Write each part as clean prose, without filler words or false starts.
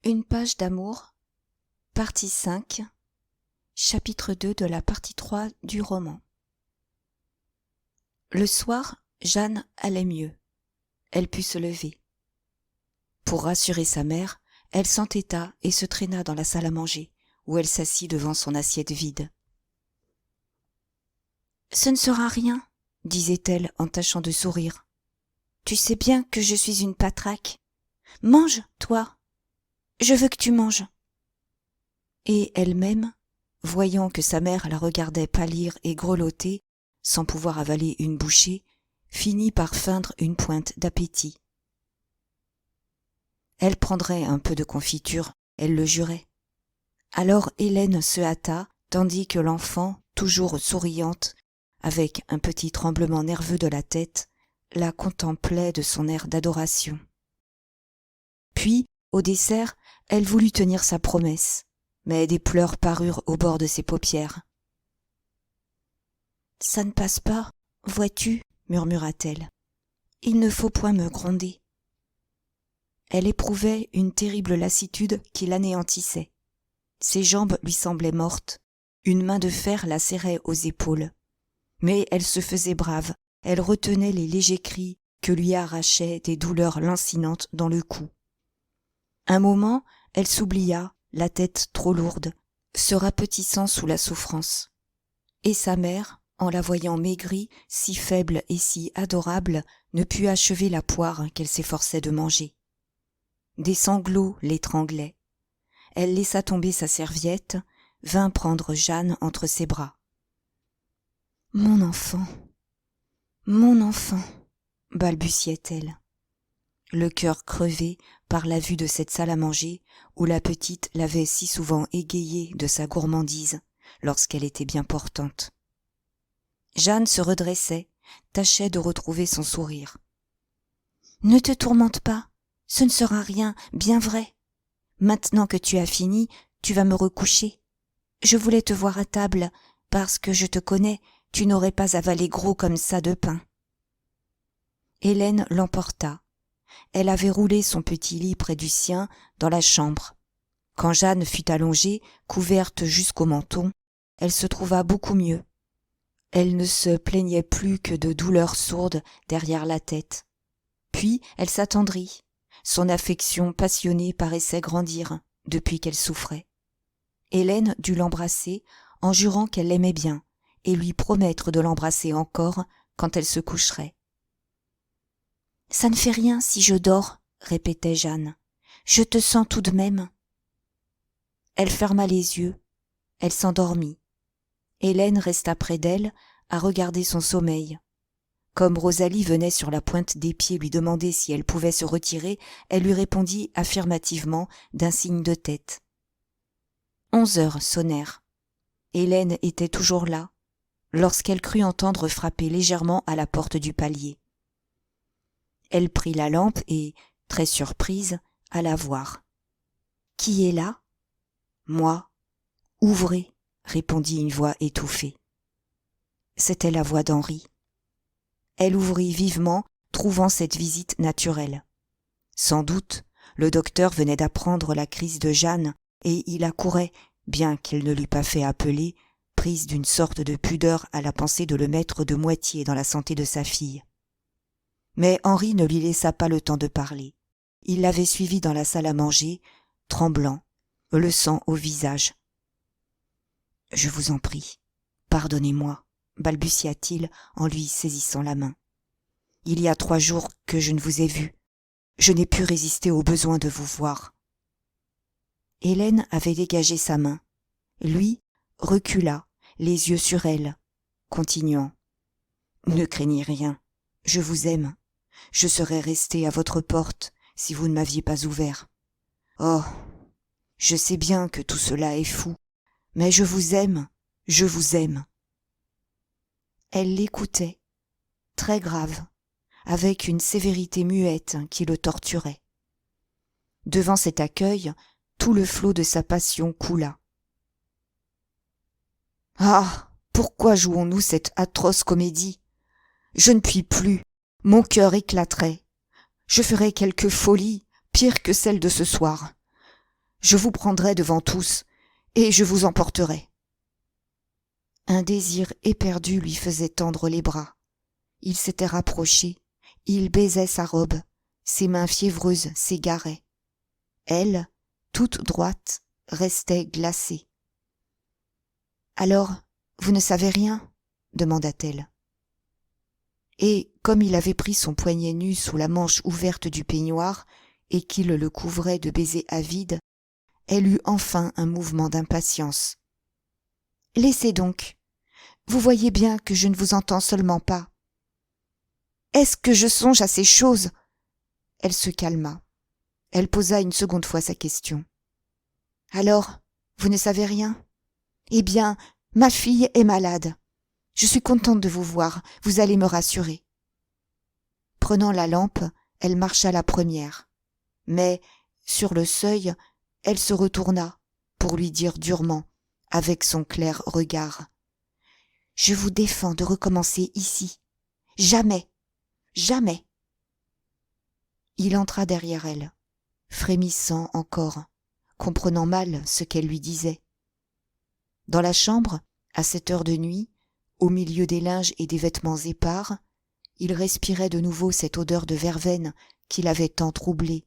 Une page d'amour, partie 5, chapitre 2 de la partie 3 du roman. Le soir, Jeanne allait mieux. Elle put se lever. Pour rassurer sa mère, elle s'entêta et se traîna dans la salle à manger, où elle s'assit devant son assiette vide. « Ce ne sera rien, » disait-elle en tâchant de sourire. « Tu sais bien que je suis une patraque. Mange, toi. Je veux que tu manges. » Et elle-même, voyant que sa mère la regardait pâlir et grelotter, sans pouvoir avaler une bouchée, finit par feindre une pointe d'appétit. Elle prendrait un peu de confiture, elle le jurait. Alors Hélène se hâta, tandis que l'enfant, toujours souriante, avec un petit tremblement nerveux de la tête, la contemplait de son air d'adoration. Puis, au dessert, elle voulut tenir sa promesse, mais des pleurs parurent au bord de ses paupières. « Ça ne passe pas, vois-tu, » murmura-t-elle. « Il ne faut point me gronder. » Elle éprouvait une terrible lassitude qui l'anéantissait. Ses jambes lui semblaient mortes, une main de fer la serrait aux épaules. Mais elle se faisait brave, elle retenait les légers cris que lui arrachaient des douleurs lancinantes dans le cou. Un moment, elle s'oublia, la tête trop lourde, se rapetissant sous la souffrance. Et sa mère, en la voyant maigrie, si faible et si adorable, ne put achever la poire qu'elle s'efforçait de manger. Des sanglots l'étranglaient. Elle laissa tomber sa serviette, vint prendre Jeanne entre ses bras. « Mon enfant, balbutiait-elle, le cœur crevé par la vue de cette salle à manger où la petite l'avait si souvent égayée de sa gourmandise lorsqu'elle était bien portante. Jeanne se redressait, tâchait de retrouver son sourire. « Ne te tourmente pas, ce ne sera rien, bien vrai. Maintenant que tu as fini, tu vas me recoucher. Je voulais te voir à table, parce que je te connais, tu n'aurais pas avalé gros comme ça de pain. » Hélène l'emporta. Elle avait roulé son petit lit près du sien dans la chambre. Quand Jeanne fut allongée, couverte jusqu'au menton, elle se trouva beaucoup mieux. Elle ne se plaignait plus que de douleurs sourdes derrière la tête. Puis elle s'attendrit. Son affection passionnée paraissait grandir depuis qu'elle souffrait. Hélène dut l'embrasser en jurant qu'elle l'aimait bien et lui promettre de l'embrasser encore quand elle se coucherait. « Ça ne fait rien si je dors, » répétait Jeanne. « Je te sens tout de même. » Elle ferma les yeux, elle s'endormit. Hélène resta près d'elle à regarder son sommeil. Comme Rosalie venait sur la pointe des pieds lui demander si elle pouvait se retirer, elle lui répondit affirmativement d'un signe de tête. 11 heures sonnèrent. Hélène était toujours là, lorsqu'elle crut entendre frapper légèrement à la porte du palier. Elle prit la lampe et, très surprise, alla voir. « Qui est là ?»« Moi. »« Ouvrez » répondit une voix étouffée. C'était la voix d'Henri. Elle ouvrit vivement, trouvant cette visite naturelle. Sans doute, le docteur venait d'apprendre la crise de Jeanne et il accourait, bien qu'il ne l'eût pas fait appeler, prise d'une sorte de pudeur à la pensée de le mettre de moitié dans la santé de sa fille. Mais Henri ne lui laissa pas le temps de parler. Il l'avait suivie dans la salle à manger, tremblant, le sang au visage. « Je vous en prie, pardonnez-moi, » balbutia-t-il en lui saisissant la main. « Il y a 3 jours que je ne vous ai vu. Je n'ai pu résister au besoin de vous voir. » Hélène avait dégagé sa main. Lui recula, les yeux sur elle, continuant. « Ne craignez rien, je vous aime. Je serais resté à votre porte si vous ne m'aviez pas ouvert. Oh, je sais bien que tout cela est fou, mais je vous aime, je vous aime. » Elle l'écoutait, très grave, avec une sévérité muette qui le torturait. Devant cet accueil, tout le flot de sa passion coula. « Ah, pourquoi jouons-nous cette atroce comédie ? Je ne puis plus, mon cœur éclaterait. Je ferais quelque folie, pire que celle de ce soir. Je vous prendrai devant tous, et je vous emporterai. » Un désir éperdu lui faisait tendre les bras. Il s'était rapproché, il baisait sa robe, ses mains fiévreuses s'égaraient. Elle, toute droite, restait glacée. « Alors, vous ne savez rien ?» demanda-t-elle. Et comme il avait pris son poignet nu sous la manche ouverte du peignoir et qu'il le couvrait de baisers avides, elle eut enfin un mouvement d'impatience. « Laissez donc. Vous voyez bien que je ne vous entends seulement pas. »« Est-ce que je songe à ces choses ?» Elle se calma. Elle posa une seconde fois sa question. « Alors, vous ne savez rien ? Eh bien, ma fille est malade. Je suis contente de vous voir, vous allez me rassurer. » Prenant la lampe, elle marcha la première. Mais, sur le seuil, elle se retourna pour lui dire durement, avec son clair regard: « Je vous défends de recommencer ici. Jamais, jamais. » Il entra derrière elle, frémissant encore, comprenant mal ce qu'elle lui disait. Dans la chambre, à cette heure de nuit, au milieu des linges et des vêtements épars, il respirait de nouveau cette odeur de verveine qui l'avait tant troublé,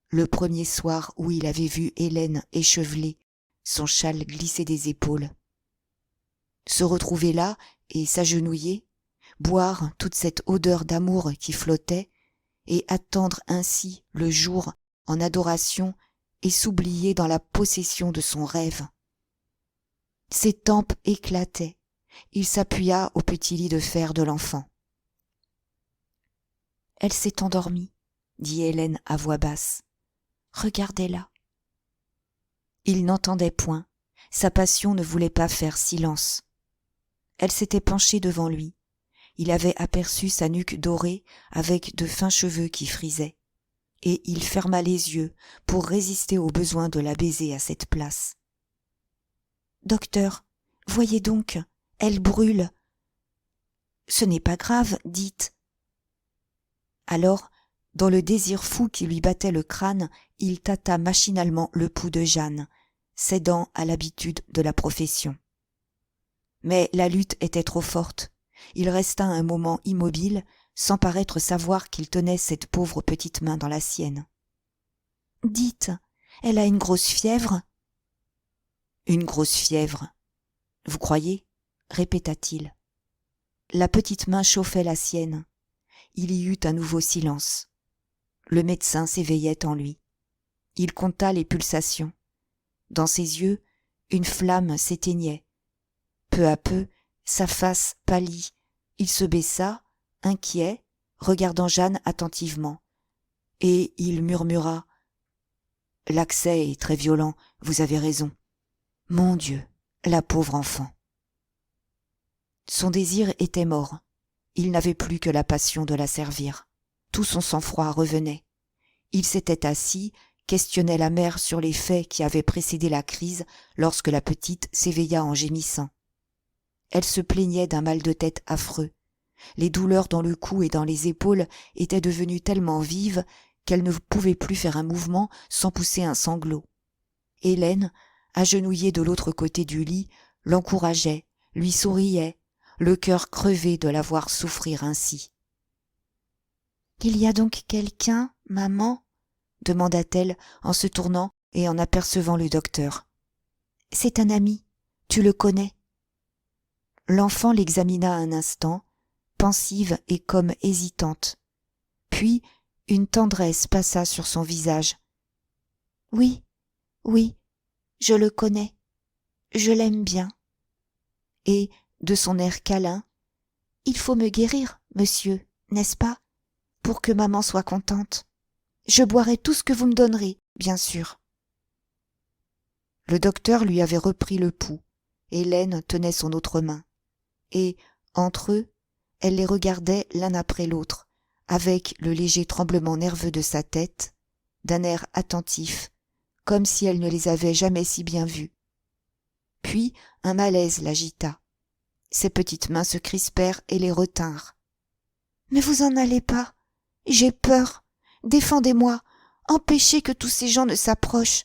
le premier soir où il avait vu Hélène échevelée, son châle glisser des épaules. Se retrouver là et s'agenouiller, boire toute cette odeur d'amour qui flottait, et attendre ainsi le jour en adoration et s'oublier dans la possession de son rêve. Ses tempes éclataient, il s'appuya au petit lit de fer de l'enfant. « Elle s'est endormie, » dit Hélène à voix basse. « Regardez-la. » Il n'entendait point, sa passion ne voulait pas faire silence. Elle s'était penchée devant lui. Il avait aperçu sa nuque dorée avec de fins cheveux qui frisaient, et il ferma les yeux pour résister au besoin de la baiser à cette place. « Docteur, voyez donc, elle brûle. »« Ce n'est pas grave, dites. » Alors, dans le désir fou qui lui battait le crâne, il tâta machinalement le pouls de Jeanne, cédant à l'habitude de la profession. Mais la lutte était trop forte. Il resta un moment immobile, sans paraître savoir qu'il tenait cette pauvre petite main dans la sienne. « Dites, elle a une grosse fièvre ?»« Une grosse fièvre. Vous croyez ?» répéta-t-il. La petite main chauffait la sienne. Il y eut un nouveau silence. Le médecin s'éveillait en lui. Il compta les pulsations. Dans ses yeux, une flamme s'éteignait. Peu à peu, sa face pâlit. Il se baissa, inquiet, regardant Jeanne attentivement. Et il murmura: « L'accès est très violent, vous avez raison. Mon Dieu, la pauvre enfant. » Son désir était mort. Il n'avait plus que la passion de la servir. Tout son sang-froid revenait. Il s'était assis, questionnait la mère sur les faits qui avaient précédé la crise lorsque la petite s'éveilla en gémissant. Elle se plaignait d'un mal de tête affreux. Les douleurs dans le cou et dans les épaules étaient devenues tellement vives qu'elle ne pouvait plus faire un mouvement sans pousser un sanglot. Hélène, agenouillée de l'autre côté du lit, l'encourageait, lui souriait, le cœur crevé de la voir souffrir ainsi. « Il y a donc quelqu'un, maman ?» demanda-t-elle en se tournant et en apercevant le docteur. « C'est un ami, tu le connais. » L'enfant l'examina un instant, pensive et comme hésitante. Puis une tendresse passa sur son visage. « Oui, oui, je le connais, je l'aime bien. » Et, de son air câlin, « Il faut me guérir, monsieur, n'est-ce pas, pour que maman soit contente. Je boirai tout ce que vous me donnerez, bien sûr. » Le docteur lui avait repris le pouls. Hélène tenait son autre main. Et, entre eux, elle les regardait l'un après l'autre, avec le léger tremblement nerveux de sa tête, d'un air attentif, comme si elle ne les avait jamais si bien vus. Puis un malaise l'agita. Ses petites mains se crispèrent et les retinrent. « Ne vous en allez pas, j'ai peur, défendez-moi, empêchez que tous ces gens ne s'approchent.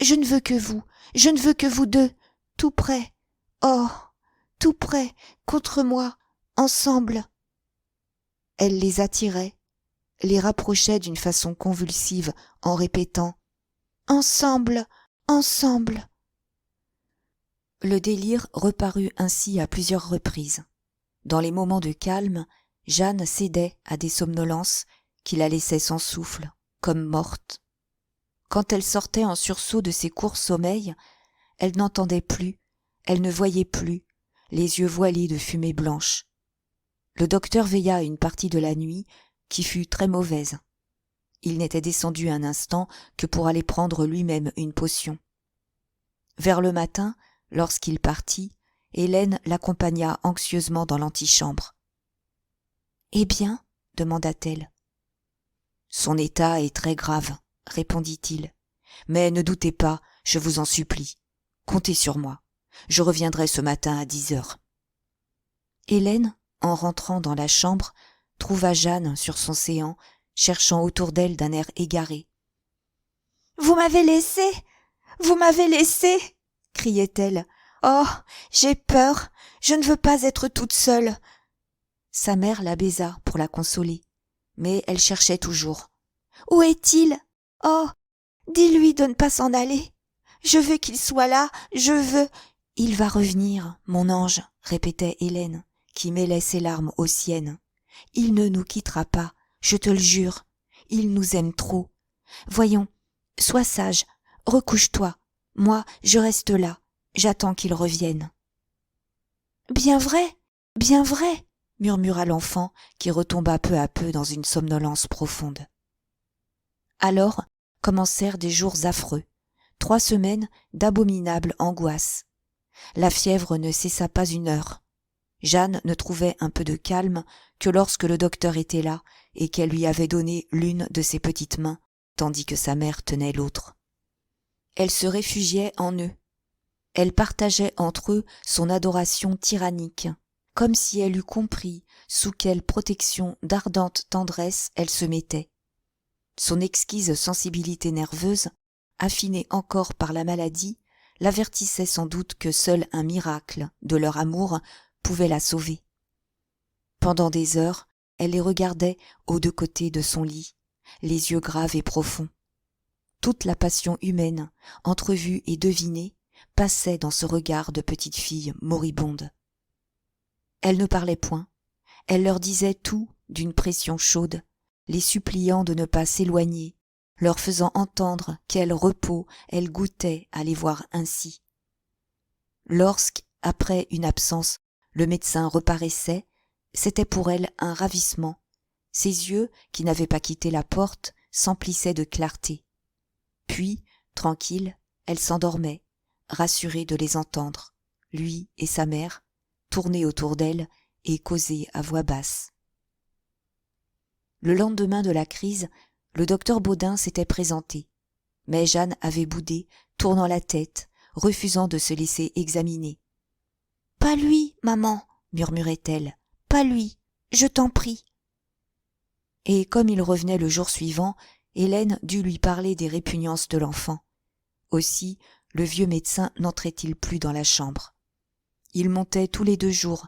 Je ne veux que vous, je ne veux que vous deux, tout près. Oh, tout près, contre moi, ensemble. Elle les attirait, les rapprochait d'une façon convulsive en répétant « Ensemble, ensemble !» Le délire reparut ainsi à plusieurs reprises. Dans les moments de calme, Jeanne cédait à des somnolences qui la laissaient sans souffle, comme morte. Quand elle sortait en sursaut de ses courts sommeils, elle n'entendait plus, elle ne voyait plus, les yeux voilés de fumée blanche. Le docteur veilla une partie de la nuit, qui fut très mauvaise. Il n'était descendu un instant que pour aller prendre lui-même une potion. Vers le matin, lorsqu'il partit, Hélène l'accompagna anxieusement dans l'antichambre. « Eh bien ?» demanda-t-elle. « Son état est très grave, » répondit-il. « Mais ne doutez pas, je vous en supplie. Comptez sur moi. Je reviendrai ce matin à 10 heures. » Hélène, en rentrant dans la chambre, trouva Jeanne sur son séant, cherchant autour d'elle d'un air égaré. « Vous m'avez laissé, vous m'avez laissé !» criait-elle. « Oh, j'ai peur, je ne veux pas être toute seule. » Sa mère la baisa pour la consoler, mais elle cherchait toujours. « Où est-il ? Oh, dis-lui de ne pas s'en aller. Je veux qu'il soit là, je veux. »« Il va revenir, mon ange, » répétait Hélène, qui mêlait ses larmes aux siennes. « Il ne nous quittera pas, je te le jure. Il nous aime trop. Voyons, sois sage, recouche-toi. Moi, je reste là, j'attends qu'il revienne. »« Bien vrai, murmura l'enfant, qui retomba peu à peu dans une somnolence profonde. Alors commencèrent des jours affreux, 3 semaines d'abominables angoisses. La fièvre ne cessa pas une heure. Jeanne ne trouvait un peu de calme que lorsque le docteur était là et qu'elle lui avait donné l'une de ses petites mains, tandis que sa mère tenait l'autre. Elle se réfugiait en eux. Elle partageait entre eux son adoration tyrannique, comme si elle eût compris sous quelle protection d'ardente tendresse elle se mettait. Son exquise sensibilité nerveuse, affinée encore par la maladie, l'avertissait sans doute que seul un miracle de leur amour pouvait la sauver. Pendant des heures, elle les regardait aux 2 côtés de son lit, les yeux graves et profonds. Toute la passion humaine, entrevue et devinée, passait dans ce regard de petite fille moribonde. Elle ne parlait point, elle leur disait tout d'une pression chaude, les suppliant de ne pas s'éloigner, leur faisant entendre quel repos elle goûtait à les voir ainsi. Lorsqu'après une absence, le médecin reparaissait, c'était pour elle un ravissement. Ses yeux, qui n'avaient pas quitté la porte, s'emplissaient de clarté. Puis, tranquille, elle s'endormait, rassurée de les entendre, lui et sa mère, tourner autour d'elle et causer à voix basse. Le lendemain de la crise, le docteur Baudin s'était présenté, mais Jeanne avait boudé, tournant la tête, refusant de se laisser examiner. « Pas lui, maman, » murmurait-elle, « pas lui, je t'en prie. » Et comme il revenait le jour suivant, Hélène dut lui parler des répugnances de l'enfant. Aussi, le vieux médecin n'entrait-il plus dans la chambre. Il montait tous les 2 jours,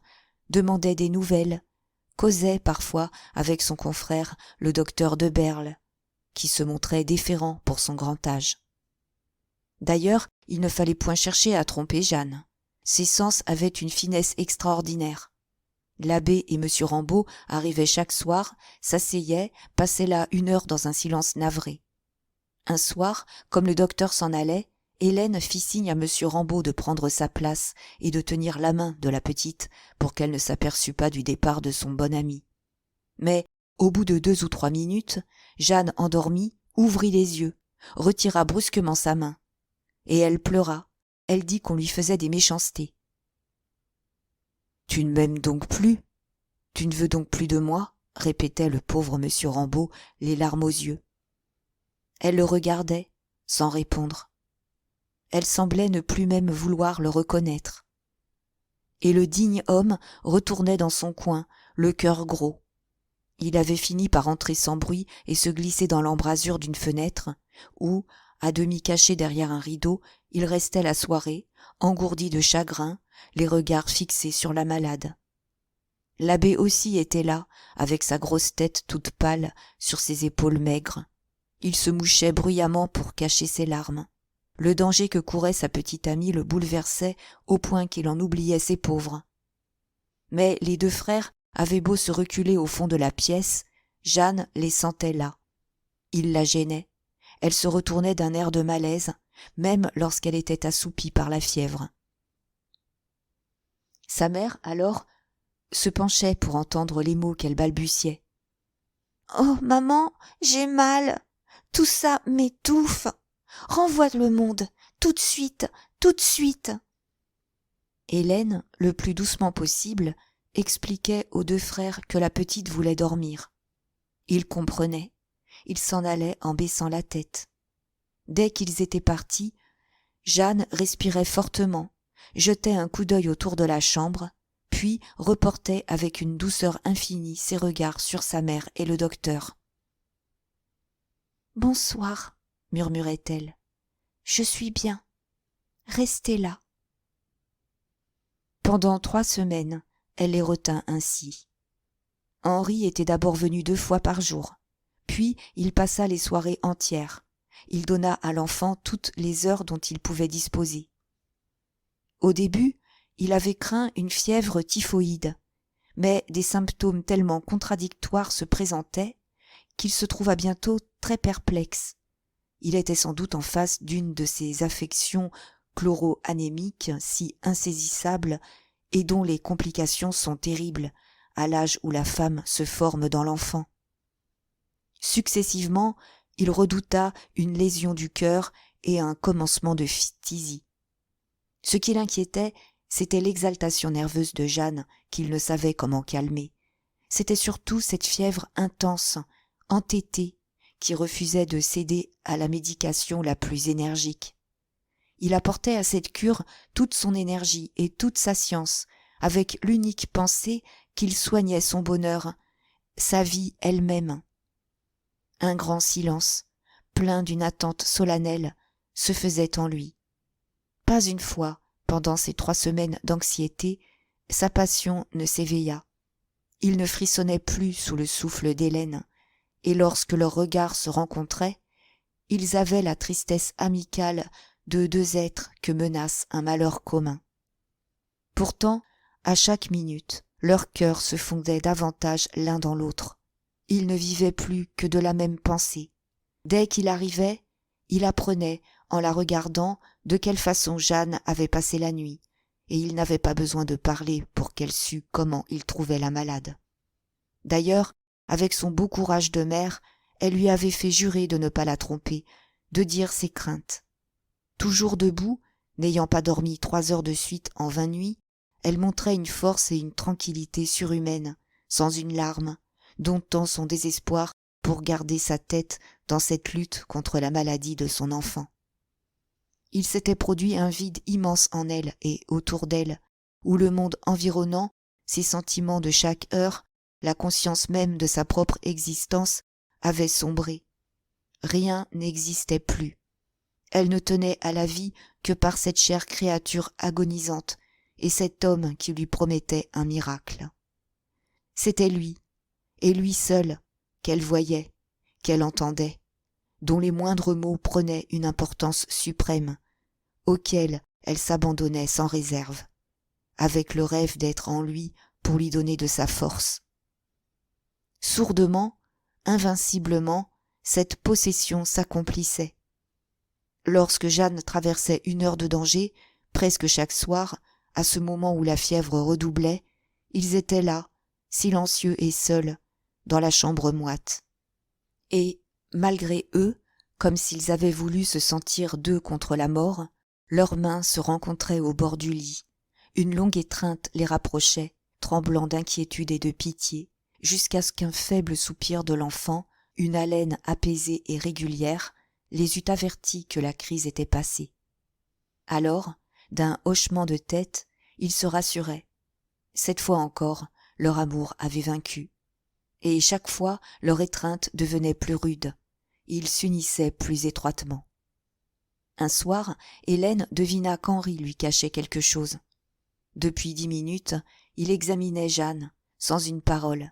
demandait des nouvelles, causait parfois avec son confrère le docteur de Berle, qui se montrait déférent pour son grand âge. D'ailleurs, il ne fallait point chercher à tromper Jeanne. Ses sens avaient une finesse extraordinaire. L'abbé et M. Rambaud arrivaient chaque soir, s'asseyaient, passaient là 1 heure dans un silence navré. Un soir, comme le docteur s'en allait, Hélène fit signe à M. Rambaud de prendre sa place et de tenir la main de la petite pour qu'elle ne s'aperçût pas du départ de son bon ami. Mais, au bout de 2 ou 3 minutes, Jeanne, endormie, ouvrit les yeux, retira brusquement sa main. Et elle pleura, elle dit qu'on lui faisait des méchancetés. « Tu ne m'aimes donc plus ? Tu ne veux donc plus de moi ?» répétait le pauvre M. Rambaud, les larmes aux yeux. Elle le regardait, sans répondre. Elle semblait ne plus même vouloir le reconnaître. Et le digne homme retournait dans son coin, le cœur gros. Il avait fini par entrer sans bruit et se glisser dans l'embrasure d'une fenêtre, où, À demi caché derrière un rideau, il restait la soirée, engourdi de chagrin, les regards fixés sur la malade. L'abbé aussi était là, avec sa grosse tête toute pâle sur ses épaules maigres. Il se mouchait bruyamment pour cacher ses larmes. Le danger que courait sa petite amie le bouleversait au point qu'il en oubliait ses pauvres. Mais les deux frères avaient beau se reculer au fond de la pièce, Jeanne les sentait là. Il la gênait. Elle se retournait d'un air de malaise, même lorsqu'elle était assoupie par la fièvre. Sa mère, alors, se penchait pour entendre les mots qu'elle balbutiait. « Oh, maman, j'ai mal. Tout ça m'étouffe. Renvoie le monde, tout de suite, tout de suite. » Hélène, le plus doucement possible, expliquait aux deux frères que la petite voulait dormir. Ils comprenaient. Ils s'en allaient en baissant la tête. Dès qu'ils étaient partis, Jeanne respirait fortement, jetait un coup d'œil autour de la chambre, puis reportait avec une douceur infinie ses regards sur sa mère et le docteur. « Bonsoir, » murmurait-elle. « Je suis bien. Restez là. » Pendant 3 semaines, elle les retint ainsi. Henri était d'abord venu 2 fois par jour. Puis il passa les soirées entières. Il donna à l'enfant toutes les heures dont il pouvait disposer. Au début, il avait craint une fièvre typhoïde, mais des symptômes tellement contradictoires se présentaient qu'il se trouva bientôt très perplexe. Il était sans doute en face d'une de ces affections chloro-anémiques si insaisissables et dont les complications sont terribles à l'âge où la femme se forme dans l'enfant. Successivement, il redouta une lésion du cœur et un commencement de phtisie. Ce qui l'inquiétait, c'était l'exaltation nerveuse de Jeanne qu'il ne savait comment calmer. C'était surtout cette fièvre intense, entêtée, qui refusait de céder à la médication la plus énergique. Il apportait à cette cure toute son énergie et toute sa science, avec l'unique pensée qu'il soignait son bonheur, sa vie elle-même. Un grand silence, plein d'une attente solennelle, se faisait en lui. Pas une fois, pendant ces 3 semaines d'anxiété, sa passion ne s'éveilla. Il ne frissonnait plus sous le souffle d'Hélène, et lorsque leurs regards se rencontraient, ils avaient la tristesse amicale de 2 êtres que menace un malheur commun. Pourtant, à chaque minute, leurs cœurs se fondaient davantage l'un dans l'autre. Ils ne vivaient plus que de la même pensée. Dès qu'il arrivait, il apprenait, en la regardant, de quelle façon Jeanne avait passé la nuit, et il n'avait pas besoin de parler pour qu'elle sût comment il trouvait la malade. D'ailleurs, avec son beau courage de mère, elle lui avait fait jurer de ne pas la tromper, de dire ses craintes. Toujours debout, n'ayant pas dormi 3 heures de suite en 20 nuits, elle montrait une force et une tranquillité surhumaines, sans une larme, domptant son désespoir pour garder sa tête dans cette lutte contre la maladie de son enfant. Il s'était produit un vide immense en elle et autour d'elle, où le monde environnant, ses sentiments de chaque heure, la conscience même de sa propre existence, avait sombré. Rien n'existait plus. Elle ne tenait à la vie que par cette chère créature agonisante et cet homme qui lui promettait un miracle. C'était lui, et lui seul, qu'elle voyait, qu'elle entendait, dont les moindres mots prenaient une importance suprême, auquel elle s'abandonnait sans réserve, avec le rêve d'être en lui pour lui donner de sa force. Sourdement, invinciblement, cette possession s'accomplissait. Lorsque Jeanne traversait une heure de danger, presque chaque soir, à ce moment où la fièvre redoublait, ils étaient là, silencieux et seuls, dans la chambre moite. Et, malgré eux, comme s'ils avaient voulu se sentir 2 contre la mort, leurs mains se rencontraient au bord du lit. Une longue étreinte les rapprochait, tremblant d'inquiétude et de pitié, jusqu'à ce qu'un faible soupir de l'enfant, une haleine apaisée et régulière, les eût avertis que la crise était passée. Alors, d'un hochement de tête, ils se rassuraient. Cette fois encore, leur amour avait vaincu. Et chaque fois, leur étreinte devenait plus rude. Ils s'unissaient plus étroitement. Un soir, Hélène devina qu'Henri lui cachait quelque chose. Depuis 10 minutes, il examinait Jeanne, sans une parole.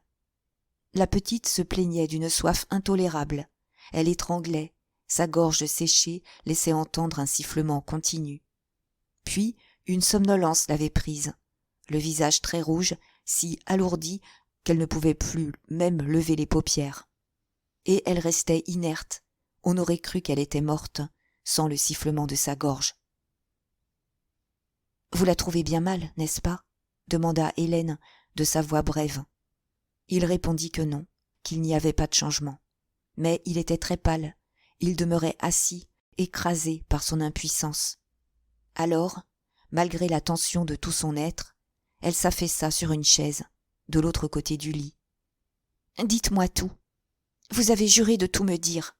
La petite se plaignait d'une soif intolérable. Elle étranglait, sa gorge séchée laissait entendre un sifflement continu. Puis, une somnolence l'avait prise, le visage très rouge, si alourdi qu'elle ne pouvait plus même lever les paupières. Et elle restait inerte, on aurait cru qu'elle était morte, sans le sifflement de sa gorge. « Vous la trouvez bien mal, n'est-ce pas ?» demanda Hélène de sa voix brève. Il répondit que non, qu'il n'y avait pas de changement. Mais il était très pâle, il demeurait assis, écrasé par son impuissance. Alors, malgré la tension de tout son être, elle s'affaissa sur une chaise, de l'autre côté du lit. « Dites-moi tout. Vous avez juré de tout me dire.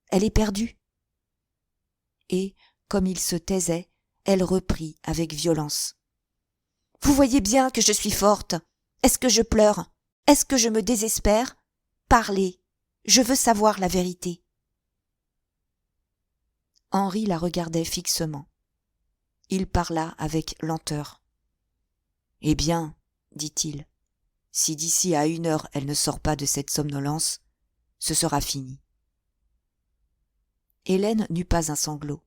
Elle est perdue ?» Et, comme il se taisait, elle reprit avec violence. « Vous voyez bien que je suis forte. Est-ce que je pleure ? Est-ce que je me désespère ? Parlez, je veux savoir la vérité. » Henri la regardait fixement. Il parla avec lenteur. « Eh bien, dit-il, si d'ici à 1 heure elle ne sort pas de cette somnolence, ce sera fini. » Hélène n'eut pas un sanglot.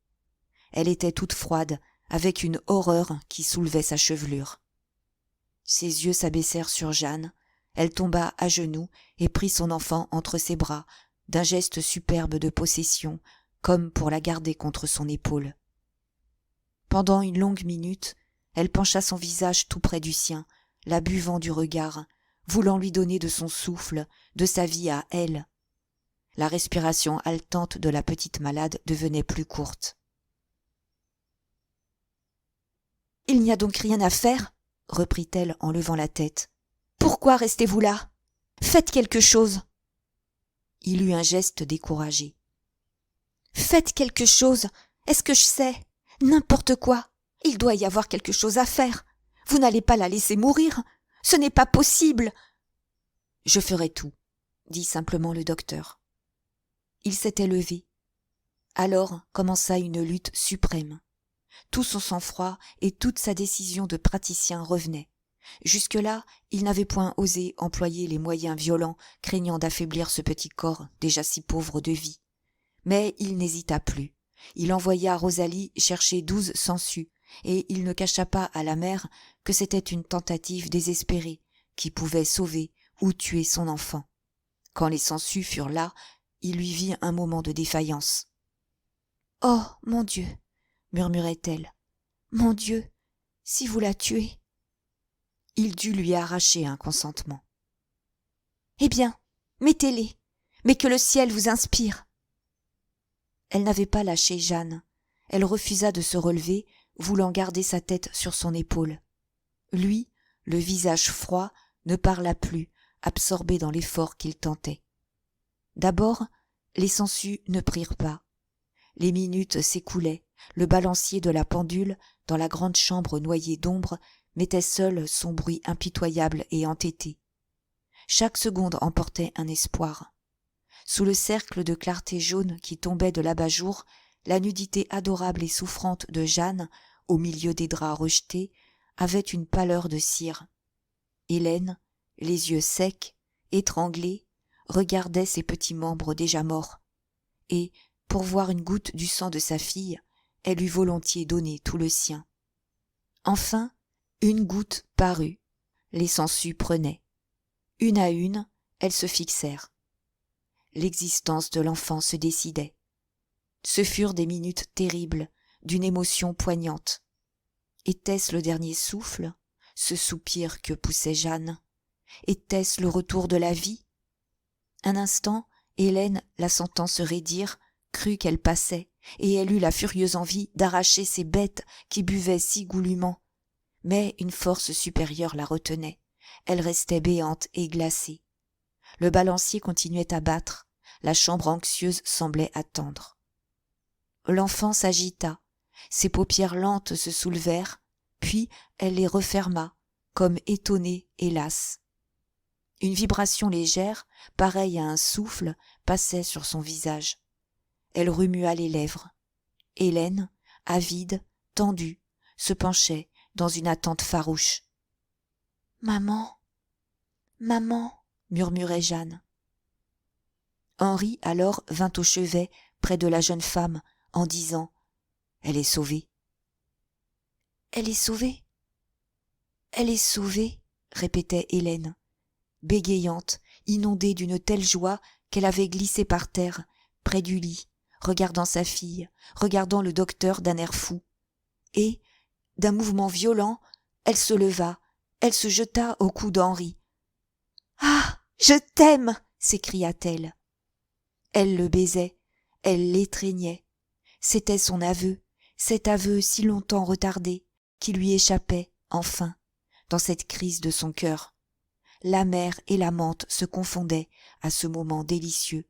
Elle était toute froide, avec une horreur qui soulevait sa chevelure. Ses yeux s'abaissèrent sur Jeanne, elle tomba à genoux et prit son enfant entre ses bras, d'un geste superbe de possession, comme pour la garder contre son épaule. Pendant une longue minute, elle pencha son visage tout près du sien, la buvant du regard, voulant lui donner de son souffle, de sa vie à elle. La respiration haletante de la petite malade devenait plus courte. « Il n'y a donc rien à faire ?» reprit-elle en levant la tête. « Pourquoi restez-vous là ? Faites quelque chose !» Il eut un geste découragé. « Faites quelque chose ! Est-ce que je sais ? N'importe quoi ! Il doit y avoir quelque chose à faire. Vous n'allez pas la laisser mourir. Ce n'est pas possible. »« Je ferai tout, » dit simplement le docteur. Il s'était levé. Alors commença une lutte suprême. Tout son sang-froid et toute sa décision de praticien revenaient. Jusque-là, il n'avait point osé employer les moyens violents, craignant d'affaiblir ce petit corps déjà si pauvre de vie. Mais il n'hésita plus. Il envoya Rosalie chercher 12 sangsues, et il ne cacha pas à la mère que c'était une tentative désespérée, qui pouvait sauver ou tuer son enfant. Quand les sangsues furent là, il lui vit un moment de défaillance. « Oh, mon Dieu !» murmurait-elle. « Mon Dieu, si vous la tuez !» Il dut lui arracher un consentement. « Eh bien, mettez-les, mais que le ciel vous inspire !» Elle n'avait pas lâché Jeanne. Elle refusa de se relever, voulant garder sa tête sur son épaule. Lui, le visage froid, ne parla plus, absorbé dans l'effort qu'il tentait. D'abord, les sangsues ne prirent pas. Les minutes s'écoulaient, le balancier de la pendule, dans la grande chambre noyée d'ombre, mettait seul son bruit impitoyable et entêté. Chaque seconde emportait un espoir. Sous le cercle de clarté jaune qui tombait de l'abat-jour, la nudité adorable et souffrante de Jeanne, au milieu des draps rejetés, avait une pâleur de cire. Hélène, les yeux secs, étranglée, regardait ses petits membres déjà morts. Et, pour voir une goutte du sang de sa fille, elle eût volontiers donné tout le sien. Enfin, une goutte parut. Les sangsues prenaient. Une à une, elles se fixèrent. L'existence de l'enfant se décidait. Ce furent des minutes terribles, d'une émotion poignante. Était-ce le dernier souffle, ce soupir que poussait Jeanne? Était-ce le retour de la vie? Un instant, Hélène, la sentant se raidir, crut qu'elle passait, et elle eut la furieuse envie d'arracher ces bêtes qui buvaient si goulûment. Mais une force supérieure la retenait. Elle restait béante et glacée. Le balancier continuait à battre. La chambre anxieuse semblait attendre. L'enfant s'agita. Ses paupières lentes se soulevèrent, puis elle les referma, comme étonnée et lasse. Une vibration légère, pareille à un souffle, passait sur son visage. Elle remua les lèvres. Hélène, avide, tendue, se penchait dans une attente farouche. « Maman, maman !» murmurait Jeanne. Henri alors vint au chevet près de la jeune femme en disant « Elle est sauvée. »« Elle est sauvée. Elle est sauvée, » répétait Hélène, bégayante, inondée d'une telle joie qu'elle avait glissé par terre, près du lit, regardant sa fille, regardant le docteur d'un air fou. Et, d'un mouvement violent, elle se leva, elle se jeta au cou d'Henri. « Ah, je t'aime !» s'écria-t-elle. Elle le baisait, elle l'étreignait. C'était son aveu, cet aveu si longtemps retardé, qui lui échappait, enfin, dans cette crise de son cœur. La mère et l'amante se confondaient à ce moment délicieux.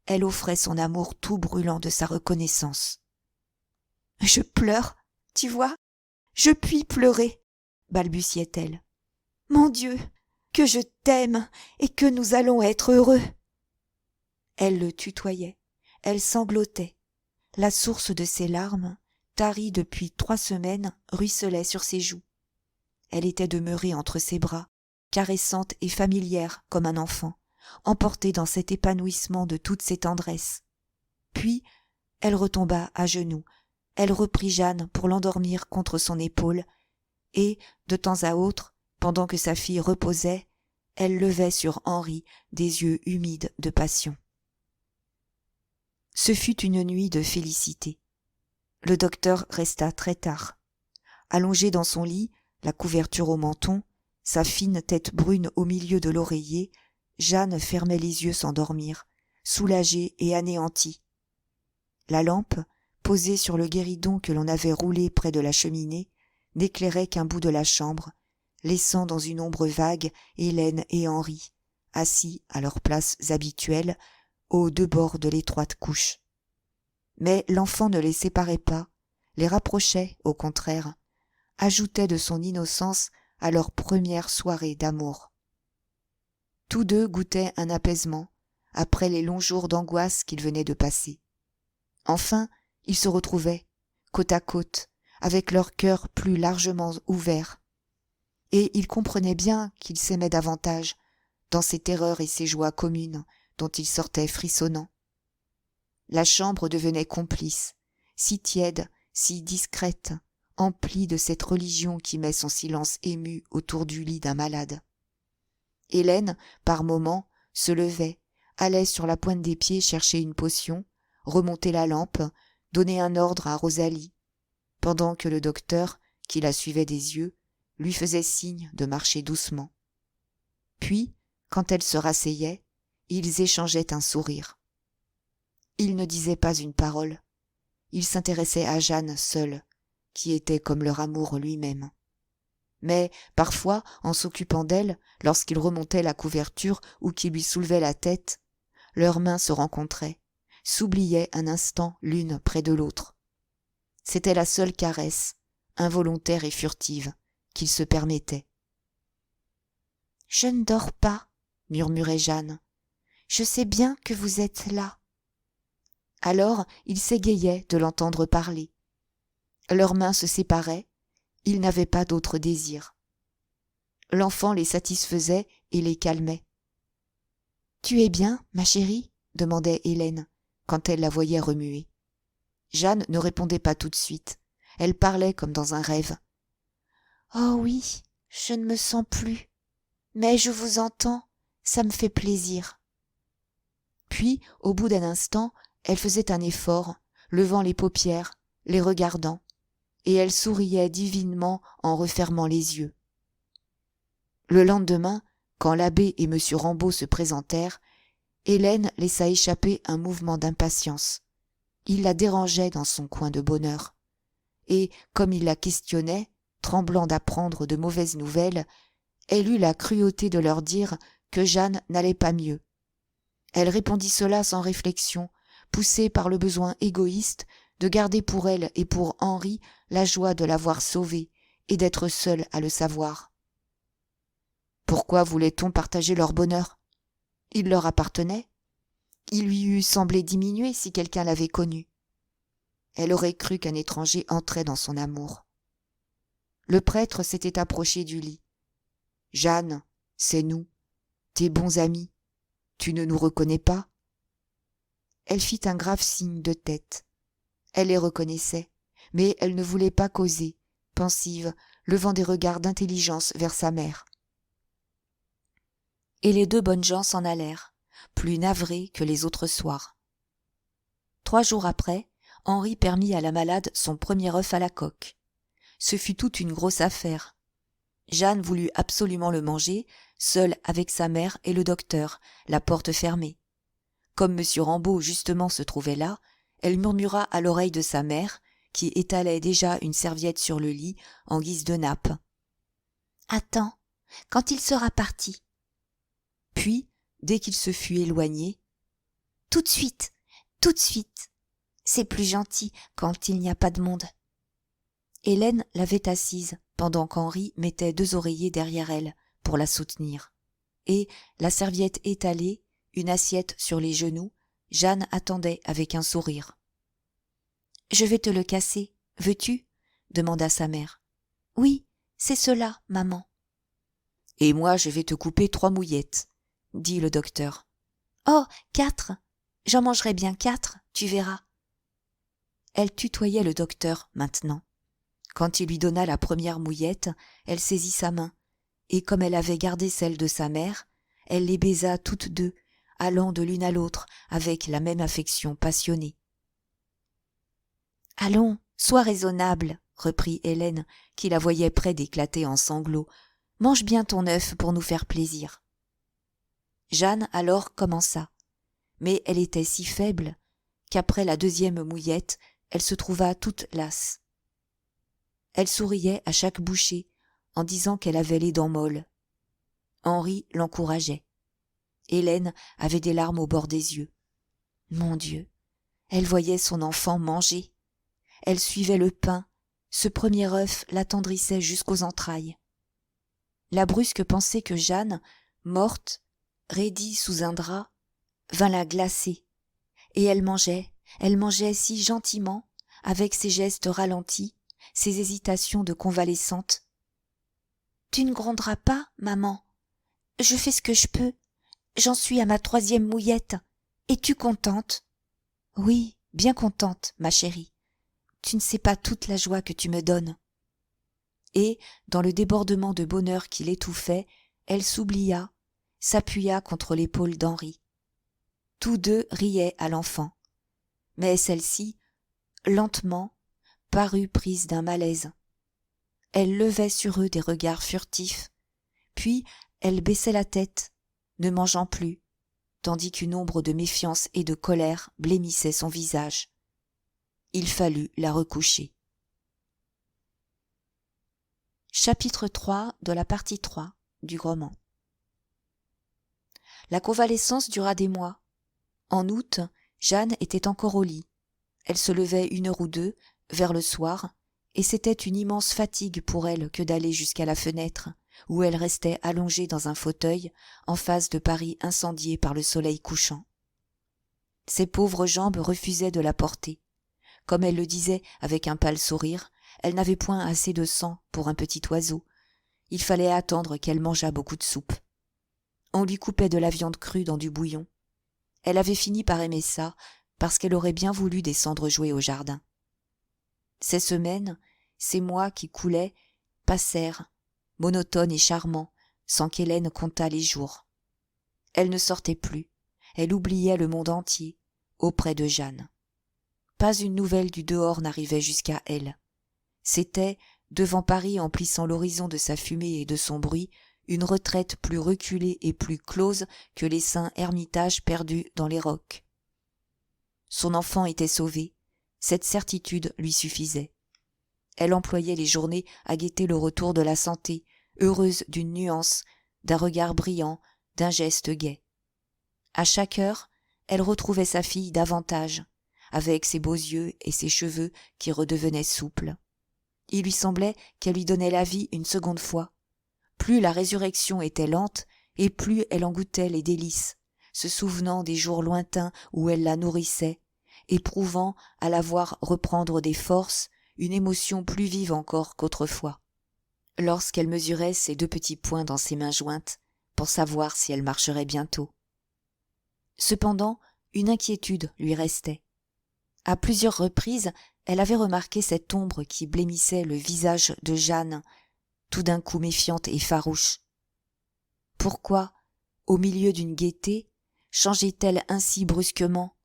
Elle offrait son amour tout brûlant de sa reconnaissance. « Je pleure, tu vois, je puis pleurer, » balbutiait-elle. « Mon Dieu, que je t'aime et que nous allons être heureux !» Elle le tutoyait, elle sanglotait. La source de ses larmes, tarie depuis 3 semaines, ruisselait sur ses joues. Elle était demeurée entre ses bras, caressante et familière comme un enfant, emportée dans cet épanouissement de toutes ses tendresses. Puis, elle retomba à genoux, elle reprit Jeanne pour l'endormir contre son épaule, et, de temps à autre, pendant que sa fille reposait, elle levait sur Henri des yeux humides de passion. Ce fut une nuit de félicité. Le docteur resta très tard. Allongé dans son lit, la couverture au menton, sa fine tête brune au milieu de l'oreiller, Jeanne fermait les yeux sans dormir, soulagée et anéantie. La lampe, posée sur le guéridon que l'on avait roulé près de la cheminée, n'éclairait qu'un bout de la chambre, laissant dans une ombre vague Hélène et Henri, assis à leurs places habituelles, aux 2 bords de l'étroite couche. Mais l'enfant ne les séparait pas, les rapprochait, au contraire, ajoutait de son innocence à leur première soirée d'amour. Tous deux goûtaient un apaisement, après les longs jours d'angoisse qu'ils venaient de passer. Enfin, ils se retrouvaient, côte à côte, avec leurs cœurs plus largement ouverts. Et ils comprenaient bien qu'ils s'aimaient davantage, dans ces terreurs et ces joies communes dont ils sortaient frissonnants. La chambre devenait complice, si tiède, si discrète, emplie de cette religion qui met son silence ému autour du lit d'un malade. Hélène, par moments, se levait, allait sur la pointe des pieds chercher une potion, remonter la lampe, donner un ordre à Rosalie, pendant que le docteur, qui la suivait des yeux, lui faisait signe de marcher doucement. Puis, quand elle se rasseyait, ils échangeaient un sourire. Ils ne disaient pas une parole. Ils s'intéressaient à Jeanne seule, qui était comme leur amour lui-même. Mais, parfois, en s'occupant d'elle, lorsqu'ils remontaient la couverture ou qu'ils lui soulevaient la tête, leurs mains se rencontraient, s'oubliaient un instant l'une près de l'autre. C'était la seule caresse, involontaire et furtive, qu'ils se permettaient. « Je ne dors pas, » murmurait Jeanne. « Je sais bien que vous êtes là. » Alors ils s'égayaient de l'entendre parler. Leurs mains se séparaient, ils n'avaient pas d'autre désir. L'enfant les satisfaisait et les calmait. « Tu es bien, ma chérie ?» demandait Hélène, quand elle la voyait remuer. Jeanne ne répondait pas tout de suite. Elle parlait comme dans un rêve. « Oh oui, je ne me sens plus. Mais je vous entends, ça me fait plaisir. » Puis, au bout d'un instant, elle faisait un effort, levant les paupières, les regardant, et elle souriait divinement en refermant les yeux. Le lendemain, quand l'abbé et M. Rambaud se présentèrent, Hélène laissa échapper un mouvement d'impatience. Il la dérangeait dans son coin de bonheur. Et, comme il la questionnait, tremblant d'apprendre de mauvaises nouvelles, elle eut la cruauté de leur dire que Jeanne n'allait pas mieux. Elle répondit cela sans réflexion, poussée par le besoin égoïste de garder pour elle et pour Henri la joie de l'avoir sauvée et d'être seule à le savoir. Pourquoi voulait-on partager leur bonheur ? Il leur appartenait. Il lui eût semblé diminuer si quelqu'un l'avait connu. Elle aurait cru qu'un étranger entrait dans son amour. Le prêtre s'était approché du lit. « Jeanne, c'est nous, tes bons amis. Tu ne nous reconnais pas ?» Elle fit un grave signe de tête. Elle les reconnaissait, mais elle ne voulait pas causer, pensive, levant des regards d'intelligence vers sa mère. Et les deux bonnes gens s'en allèrent, plus navrés que les autres soirs. 3 jours après, Henri permit à la malade son premier œuf à la coque. Ce fut toute une grosse affaire. Jeanne voulut absolument le manger, seule avec sa mère et le docteur, la porte fermée. Comme M. Rambaud justement se trouvait là, elle murmura à l'oreille de sa mère, qui étalait déjà une serviette sur le lit en guise de nappe. « Attends, quand il sera parti. » Puis, dès qu'il se fut éloigné, « Tout de suite, c'est plus gentil quand il n'y a pas de monde. » Hélène l'avait assise pendant qu'Henri mettait 2 oreillers derrière elle pour la soutenir. Et, la serviette étalée, une assiette sur les genoux, Jeanne attendait avec un sourire. « Je vais te le casser, veux-tu » demanda sa mère. « Oui, c'est cela, maman. »« Et moi je vais te couper 3 mouillettes, » dit le docteur. « Oh, 4 ! J'en mangerai bien 4, tu verras. » Elle tutoyait le docteur maintenant. Quand il lui donna la première mouillette, elle saisit sa main, et comme elle avait gardé celle de sa mère, elle les baisa toutes deux, allant de l'une à l'autre avec la même affection passionnée. « Allons, sois raisonnable, » reprit Hélène, qui la voyait près d'éclater en sanglots. « Mange bien ton œuf pour nous faire plaisir. » Jeanne alors commença, mais elle était si faible qu'après la 2e mouillette, elle se trouva toute lasse. Elle souriait à chaque bouchée en disant qu'elle avait les dents molles. Henri l'encourageait. Hélène avait des larmes au bord des yeux. Mon Dieu, elle voyait son enfant manger. Elle suivait le pain, ce premier œuf l'attendrissait jusqu'aux entrailles. La brusque pensée que Jeanne, morte, raidie sous un drap, vint la glacer, et elle mangeait si gentiment, avec ses gestes ralentis, ses hésitations de convalescente. « Tu ne gronderas pas, maman. Je fais ce que je peux. J'en suis à ma 3e mouillette. Es-tu contente ? » ?»« Oui, bien contente, ma chérie. Tu ne sais pas toute la joie que tu me donnes. » Et, dans le débordement de bonheur qui l'étouffait, elle s'oublia, s'appuya contre l'épaule d'Henri. Tous deux riaient à l'enfant. Mais celle-ci, lentement, parut prise d'un malaise. Elle levait sur eux des regards furtifs, puis elle baissait la tête, ne mangeant plus, tandis qu'une ombre de méfiance et de colère blêmissait son visage. Il fallut la recoucher. Chapitre 3 de la partie 3 du roman. La convalescence dura des mois. En août, Jeanne était encore au lit. Elle se levait 1 heure ou 2, vers le soir, et c'était une immense fatigue pour elle que d'aller jusqu'à la fenêtre, où elle restait allongée dans un fauteuil, en face de Paris incendié par le soleil couchant. Ses pauvres jambes refusaient de la porter. Comme elle le disait avec un pâle sourire, elle n'avait point assez de sang pour un petit oiseau. Il fallait attendre qu'elle mangeât beaucoup de soupe. On lui coupait de la viande crue dans du bouillon. Elle avait fini par aimer ça, parce qu'elle aurait bien voulu descendre jouer au jardin. Ces semaines, ces mois qui coulaient, passèrent, monotones et charmants, sans qu'Hélène comptât les jours. Elle ne sortait plus, elle oubliait le monde entier, auprès de Jeanne. Pas une nouvelle du dehors n'arrivait jusqu'à elle. C'était, devant Paris emplissant l'horizon de sa fumée et de son bruit, une retraite plus reculée et plus close que les saints ermitages perdus dans les rocs. Son enfant était sauvé, cette certitude lui suffisait. Elle employait les journées à guetter le retour de la santé, heureuse d'une nuance, d'un regard brillant, d'un geste gai. À chaque heure, elle retrouvait sa fille davantage, avec ses beaux yeux et ses cheveux qui redevenaient souples. Il lui semblait qu'elle lui donnait la vie une seconde fois. Plus la résurrection était lente, et plus elle en goûtait les délices, se souvenant des jours lointains où elle la nourrissait, éprouvant à la voir reprendre des forces une émotion plus vive encore qu'autrefois, lorsqu'elle mesurait ses 2 petits poings dans ses mains jointes pour savoir si elle marcherait bientôt. Cependant, une inquiétude lui restait. À plusieurs reprises, elle avait remarqué cette ombre qui blêmissait le visage de Jeanne, tout d'un coup méfiante et farouche. Pourquoi, au milieu d'une gaieté, changeait-elle ainsi brusquement?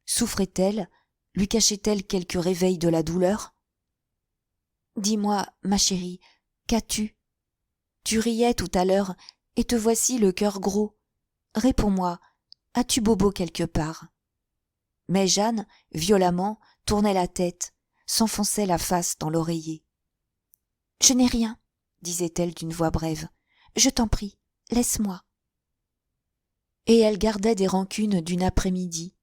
Souffrait-elle? Lui cachait-elle quelque réveil de la douleur? « Dis-moi, ma chérie, qu'as-tu? Tu riais tout à l'heure, et te voici le cœur gros. Réponds-moi, as-tu bobo quelque part ?» Mais Jeanne, violemment, tournait la tête, s'enfonçait la face dans l'oreiller. « Je n'ai rien, » disait-elle d'une voix brève. « Je t'en prie, laisse-moi. » Et elle gardait des rancunes d'une après-midi,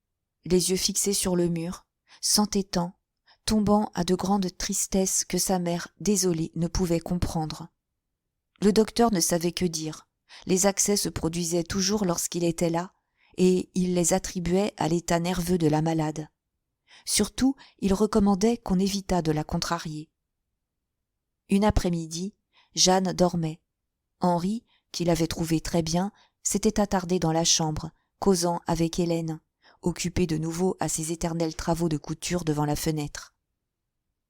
les yeux fixés sur le mur, s'entêtant, tombant à de grandes tristesses que sa mère, désolée, ne pouvait comprendre. Le docteur ne savait que dire. Les accès se produisaient toujours lorsqu'il était là, et il les attribuait à l'état nerveux de la malade. Surtout, il recommandait qu'on évitât de la contrarier. Une après-midi, Jeanne dormait. Henri, qui l'avait trouvée très bien, s'était attardé dans la chambre, causant avec Hélène, occupée de nouveau à ses éternels travaux de couture devant la fenêtre.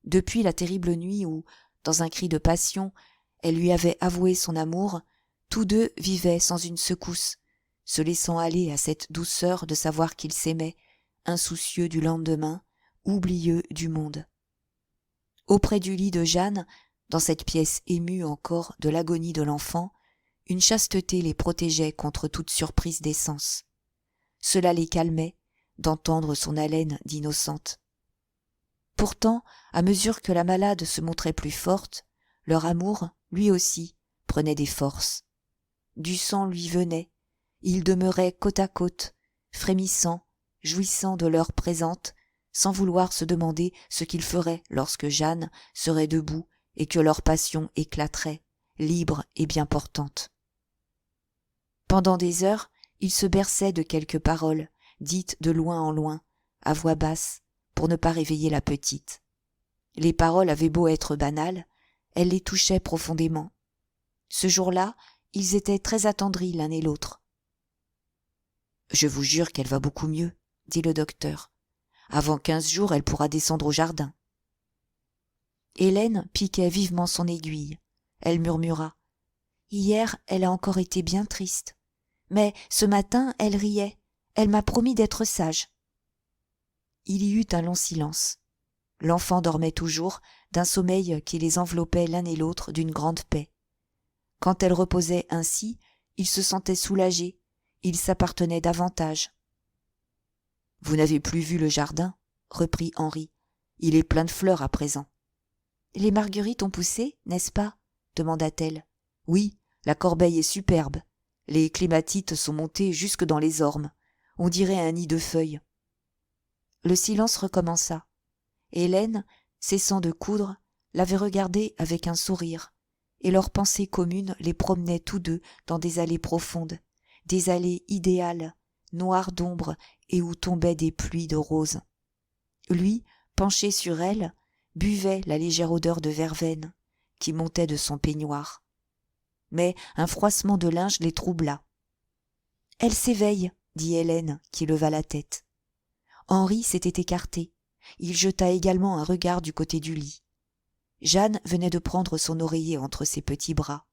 Depuis la terrible nuit où, dans un cri de passion, elle lui avait avoué son amour, tous deux vivaient sans une secousse, se laissant aller à cette douceur de savoir qu'ils s'aimaient, insoucieux du lendemain, oublieux du monde. Auprès du lit de Jeanne, dans cette pièce émue encore de l'agonie de l'enfant, une chasteté les protégeait contre toute surprise des sens. Cela les calmait d'entendre son haleine d'innocente. Pourtant, à mesure que la malade se montrait plus forte, leur amour, lui aussi, prenait des forces. Du sang lui venait, ils demeuraient côte à côte, frémissant, jouissant de l'heure présente, sans vouloir se demander ce qu'ils feraient lorsque Jeanne serait debout et que leur passion éclaterait, libre et bien portante. Pendant des heures, ils se berçaient de quelques paroles, dites de loin en loin, à voix basse, pour ne pas réveiller la petite. Les paroles avaient beau être banales, elles les touchaient profondément. Ce jour-là, ils étaient très attendris l'un et l'autre. « Je vous jure qu'elle va beaucoup mieux, » dit le docteur. « Avant 15 jours, elle pourra descendre au jardin. » Hélène piquait vivement son aiguille. Elle murmura. « Hier, elle a encore été bien triste. Mais ce matin, elle riait. Elle m'a promis d'être sage. » Il y eut un long silence. L'enfant dormait toujours, d'un sommeil qui les enveloppait l'un et l'autre d'une grande paix. Quand elle reposait ainsi, ils se sentaient soulagés, ils s'appartenaient davantage. « Vous n'avez plus vu le jardin ?» reprit Henri. « Il est plein de fleurs à présent. »« Les marguerites ont poussé, n'est-ce pas ?» demanda-t-elle. « Oui, la corbeille est superbe. Les clématites sont montées jusque dans les ormes. On dirait un nid de feuilles. » Le silence recommença. Hélène, cessant de coudre, l'avait regardé avec un sourire, et leurs pensées communes les promenaient tous deux dans des allées profondes, des allées idéales, noires d'ombre et où tombaient des pluies de roses. Lui, penché sur elle, buvait la légère odeur de verveine qui montait de son peignoir. Mais un froissement de linge les troubla. « Elle s'éveille, » dit Hélène, qui leva la tête. Henri s'était écarté. Il jeta également un regard du côté du lit. Jeanne venait de prendre son oreiller entre ses petits bras.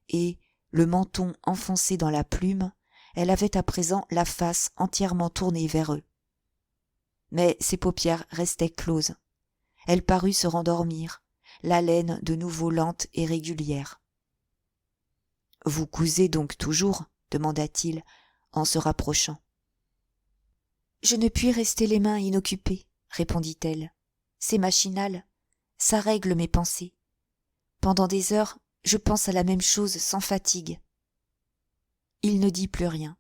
Et, le menton enfoncé dans la plume, elle avait à présent la face entièrement tournée vers eux. Mais ses paupières restaient closes. Elle parut se rendormir, l'haleine de nouveau lente et régulière. « Vous cousez donc toujours ?» demanda-t-il, en se rapprochant. « Je ne puis rester les mains inoccupées, » répondit-elle. « C'est machinal, ça règle mes pensées. Pendant des heures, je pense à la même chose sans fatigue. » Il ne dit plus rien.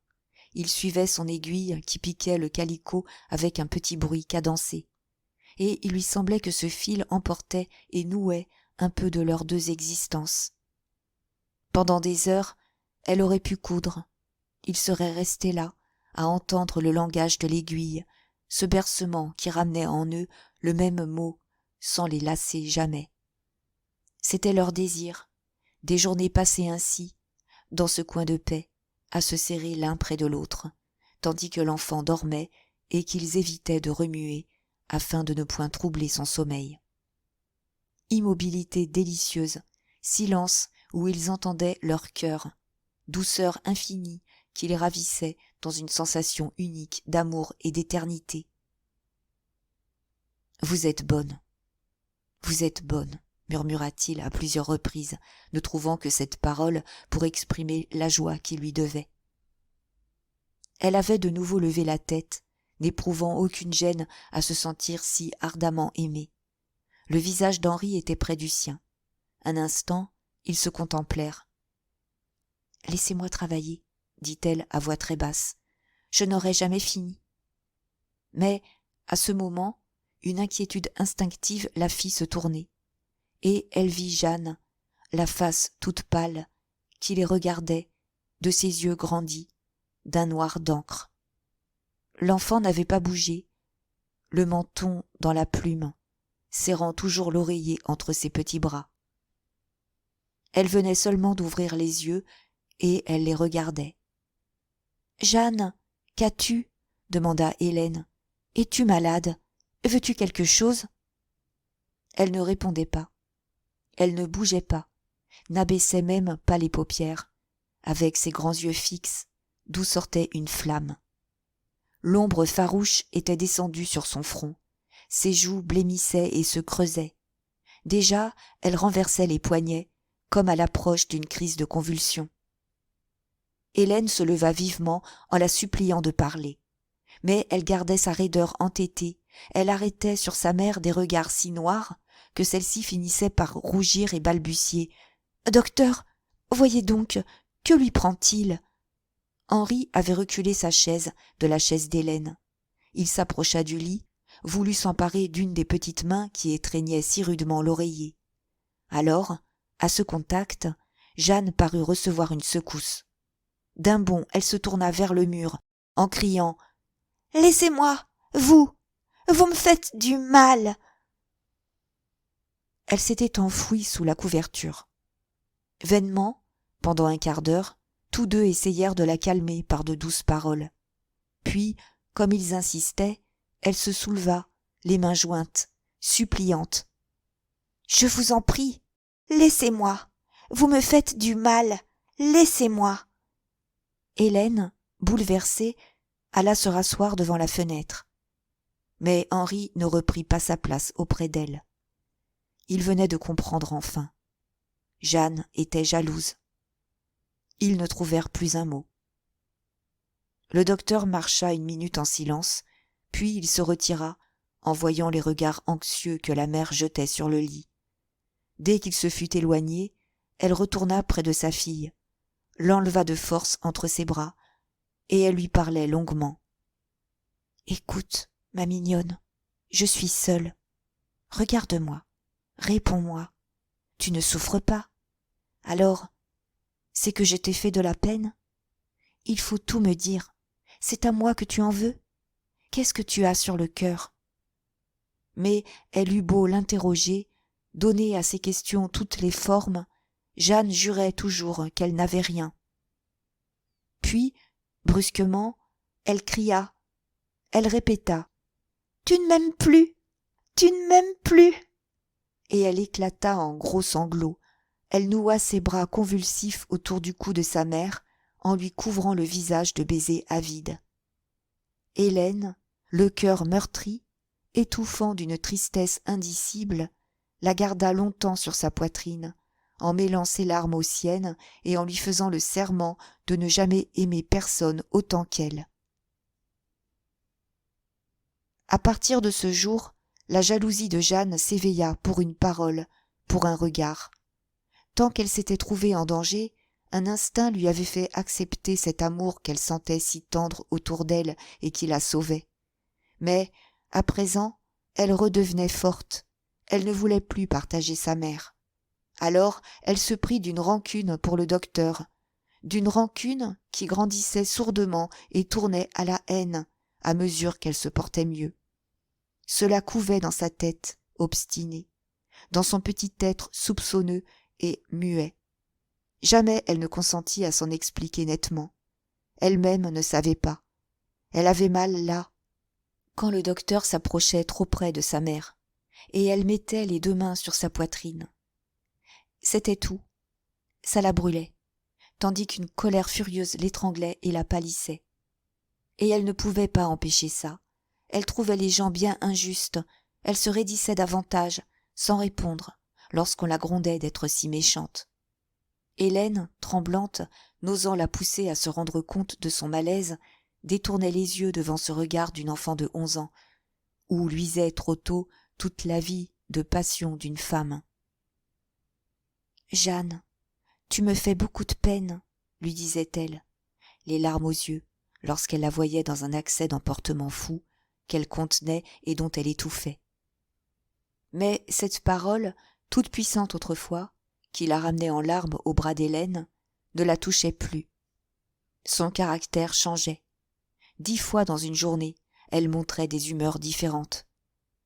Il suivait son aiguille qui piquait le calicot avec un petit bruit cadencé. Et il lui semblait que ce fil emportait et nouait un peu de leurs deux existences. Pendant des heures, elle aurait pu coudre. Il serait resté là, à entendre le langage de l'aiguille, ce bercement qui ramenait en eux le même mot sans les lasser jamais. C'était leur désir, des journées passées ainsi, dans ce coin de paix, à se serrer l'un près de l'autre, tandis que l'enfant dormait et qu'ils évitaient de remuer afin de ne point troubler son sommeil. Immobilité délicieuse, silence où ils entendaient leur cœur, douceur infinie qui les ravissait dans une sensation unique d'amour et d'éternité. « Vous êtes bonne, murmura-t-il à plusieurs reprises, ne trouvant que cette parole pour exprimer la joie qui lui devait. Elle avait de nouveau levé la tête, n'éprouvant aucune gêne à se sentir si ardemment aimée. Le visage d'Henri était près du sien. Un instant, ils se contemplèrent. « Laissez-moi travailler, » dit-elle à voix très basse. « Je n'aurai jamais fini. » Mais, à ce moment, une inquiétude instinctive la fit se tourner, et elle vit Jeanne, la face toute pâle, qui les regardait, de ses yeux grandis, d'un noir d'encre. L'enfant n'avait pas bougé, le menton dans la plume, serrant toujours l'oreiller entre ses petits bras. Elle venait seulement d'ouvrir les yeux, et elle les regardait. « Jeanne, qu'as-tu » demanda Hélène. « Es-tu malade ? Veux-tu quelque chose ?» Elle ne répondait pas. Elle ne bougeait pas, n'abaissait même pas les paupières, avec ses grands yeux fixes, d'où sortait une flamme. L'ombre farouche était descendue sur son front, ses joues blêmissaient et se creusaient. Déjà, elle renversait les poignets, comme à l'approche d'une crise de convulsion. Hélène se leva vivement en la suppliant de parler. Mais elle gardait sa raideur entêtée, elle arrêtait sur sa mère des regards si noirs que celle-ci finissait par rougir et balbutier. « Docteur, voyez donc, que lui prend-il » Henri avait reculé sa chaise de la chaise d'Hélène. Il s'approcha du lit, voulut s'emparer d'une des petites mains qui étreignaient si rudement l'oreiller. Alors, à ce contact, Jeanne parut recevoir une secousse. D'un bond, elle se tourna vers le mur, en criant « Laissez-moi, vous me faites du mal !» Elle s'était enfouie sous la couverture. Vainement, pendant un quart d'heure, tous deux essayèrent de la calmer par de douces paroles. Puis, comme ils insistaient, elle se souleva, les mains jointes, suppliante. « Je vous en prie, laissez-moi, vous me faites du mal, laissez-moi !» Hélène, bouleversée, alla se rasseoir devant la fenêtre. Mais Henri ne reprit pas sa place auprès d'elle. Il venait de comprendre enfin. Jeanne était jalouse. Ils ne trouvèrent plus un mot. Le docteur marcha une minute en silence, puis il se retira, en voyant les regards anxieux que la mère jetait sur le lit. Dès qu'il se fut éloigné, elle retourna près de sa fille, l'enleva de force entre ses bras, et elle lui parlait longuement. « Écoute, ma mignonne, je suis seule. Regarde-moi, réponds-moi. Tu ne souffres pas. Alors, c'est que je t'ai fait de la peine ? Il faut tout me dire. C'est à moi que tu en veux ? Qu'est-ce que tu as sur le cœur ?» Mais elle eut beau l'interroger, donner à ses questions toutes les formes, Jeanne jurait toujours qu'elle n'avait rien. Puis, brusquement, elle cria, elle répéta « Tu ne m'aimes plus, tu ne m'aimes plus !» Et elle éclata en gros sanglots. Elle noua ses bras convulsifs autour du cou de sa mère, en lui couvrant le visage de baisers avides. Hélène, le cœur meurtri, étouffant d'une tristesse indicible, la garda longtemps sur sa poitrine, en mêlant ses larmes aux siennes et en lui faisant le serment de ne jamais aimer personne autant qu'elle. À partir de ce jour, la jalousie de Jeanne s'éveilla pour une parole, pour un regard. Tant qu'elle s'était trouvée en danger, un instinct lui avait fait accepter cet amour qu'elle sentait si tendre autour d'elle et qui la sauvait. Mais, à présent, elle redevenait forte. Elle ne voulait plus partager sa mère. Alors, elle se prit d'une rancune pour le docteur, d'une rancune qui grandissait sourdement et tournait à la haine, à mesure qu'elle se portait mieux. Cela couvait dans sa tête obstinée, dans son petit être soupçonneux et muet. Jamais elle ne consentit à s'en expliquer nettement. Elle-même ne savait pas. Elle avait mal là, quand le docteur s'approchait trop près de sa mère, et elle mettait les 2 mains sur sa poitrine. C'était tout. Ça la brûlait, tandis qu'une colère furieuse l'étranglait et la pâlissait. Et elle ne pouvait pas empêcher ça. Elle trouvait les gens bien injustes, elle se raidissait davantage, sans répondre, lorsqu'on la grondait d'être si méchante. Hélène, tremblante, n'osant la pousser à se rendre compte de son malaise, détournait les yeux devant ce regard d'une enfant de 11 ans, où luisait trop tôt toute la vie de passion d'une femme. « Jeanne, tu me fais beaucoup de peine, » lui disait-elle, les larmes aux yeux, lorsqu'elle la voyait dans un accès d'emportement fou qu'elle contenait et dont elle étouffait. Mais cette parole, toute puissante autrefois, qui la ramenait en larmes au bras d'Hélène, ne la touchait plus. Son caractère changeait. 10 fois dans une journée, elle montrait des humeurs différentes.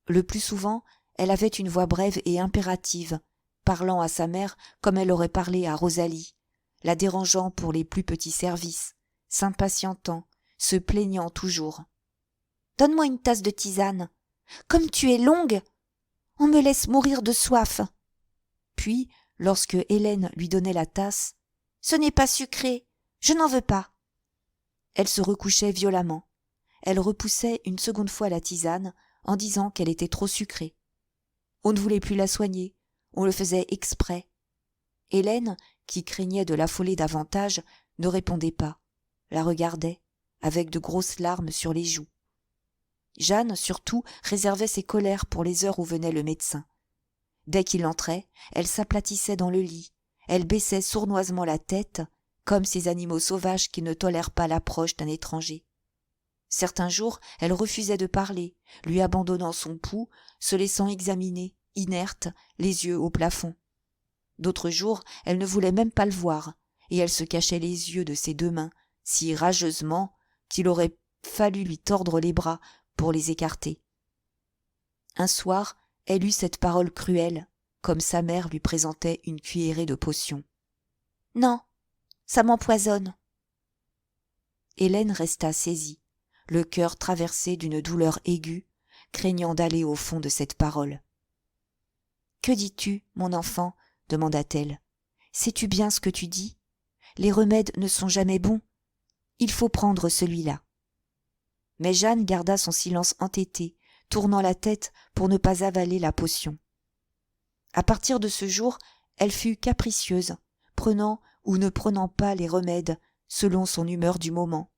Le plus souvent, elle avait une voix brève et impérative, parlant à sa mère comme elle aurait parlé à Rosalie, la dérangeant pour les plus petits services, s'impatientant, se plaignant toujours. « Donne-moi une tasse de tisane. Comme tu es longue, on me laisse mourir de soif. » Puis, lorsque Hélène lui donnait la tasse, « Ce n'est pas sucré, je n'en veux pas. » Elle se recouchait violemment. Elle repoussait une seconde fois la tisane en disant qu'elle était trop sucrée. On ne voulait plus la soigner, on le faisait exprès. Hélène, qui craignait de l'affoler davantage, ne répondait pas, la regardait, avec de grosses larmes sur les joues. Jeanne, surtout, réservait ses colères pour les heures où venait le médecin. Dès qu'il entrait, elle s'aplatissait dans le lit, elle baissait sournoisement la tête, comme ces animaux sauvages qui ne tolèrent pas l'approche d'un étranger. Certains jours, elle refusait de parler, lui abandonnant son pouls, se laissant examiner, inerte, les yeux au plafond. D'autres jours, elle ne voulait même pas le voir, et elle se cachait les yeux de ses 2 mains, si rageusement qu'il aurait fallu lui tordre les bras pour les écarter. Un soir, elle eut cette parole cruelle, comme sa mère lui présentait une cuillerée de potion. « Non, ça m'empoisonne. » Hélène resta saisie, le cœur traversé d'une douleur aiguë, craignant d'aller au fond de cette parole. « Que dis-tu, mon enfant ?» demanda-t-elle. « Sais-tu bien ce que tu dis ? Les remèdes ne sont jamais bons. Il faut prendre celui-là. » Mais Jeanne garda son silence entêté, tournant la tête pour ne pas avaler la potion. À partir de ce jour, elle fut capricieuse, prenant ou ne prenant pas les remèdes selon son humeur du moment.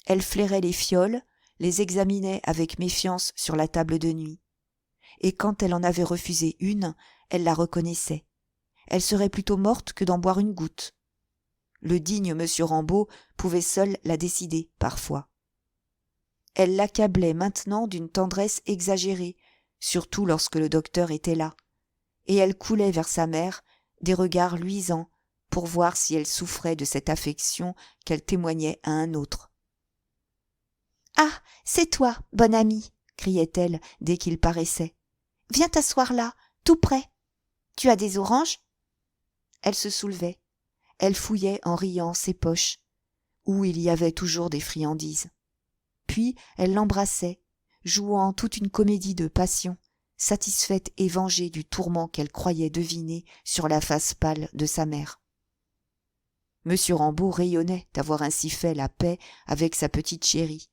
Elle flairait les fioles, les examinait avec méfiance sur la table de nuit. Et quand elle en avait refusé une, elle la reconnaissait. Elle serait plutôt morte que d'en boire une goutte. Le digne monsieur Rambaud pouvait seul la décider, parfois. Elle l'accablait maintenant d'une tendresse exagérée, surtout lorsque le docteur était là, et elle coulait vers sa mère des regards luisants pour voir si elle souffrait de cette affection qu'elle témoignait à un autre. « Ah, c'est toi, bonne amie !» criait-elle dès qu'il paraissait. « Viens t'asseoir là, tout près. Tu as des oranges ?» Elle se soulevait. Elle fouillait en riant ses poches, où il y avait toujours des friandises. Puis elle l'embrassait, jouant toute une comédie de passion, satisfaite et vengée du tourment qu'elle croyait deviner sur la face pâle de sa mère. Monsieur Rambaud rayonnait d'avoir ainsi fait la paix avec sa petite chérie,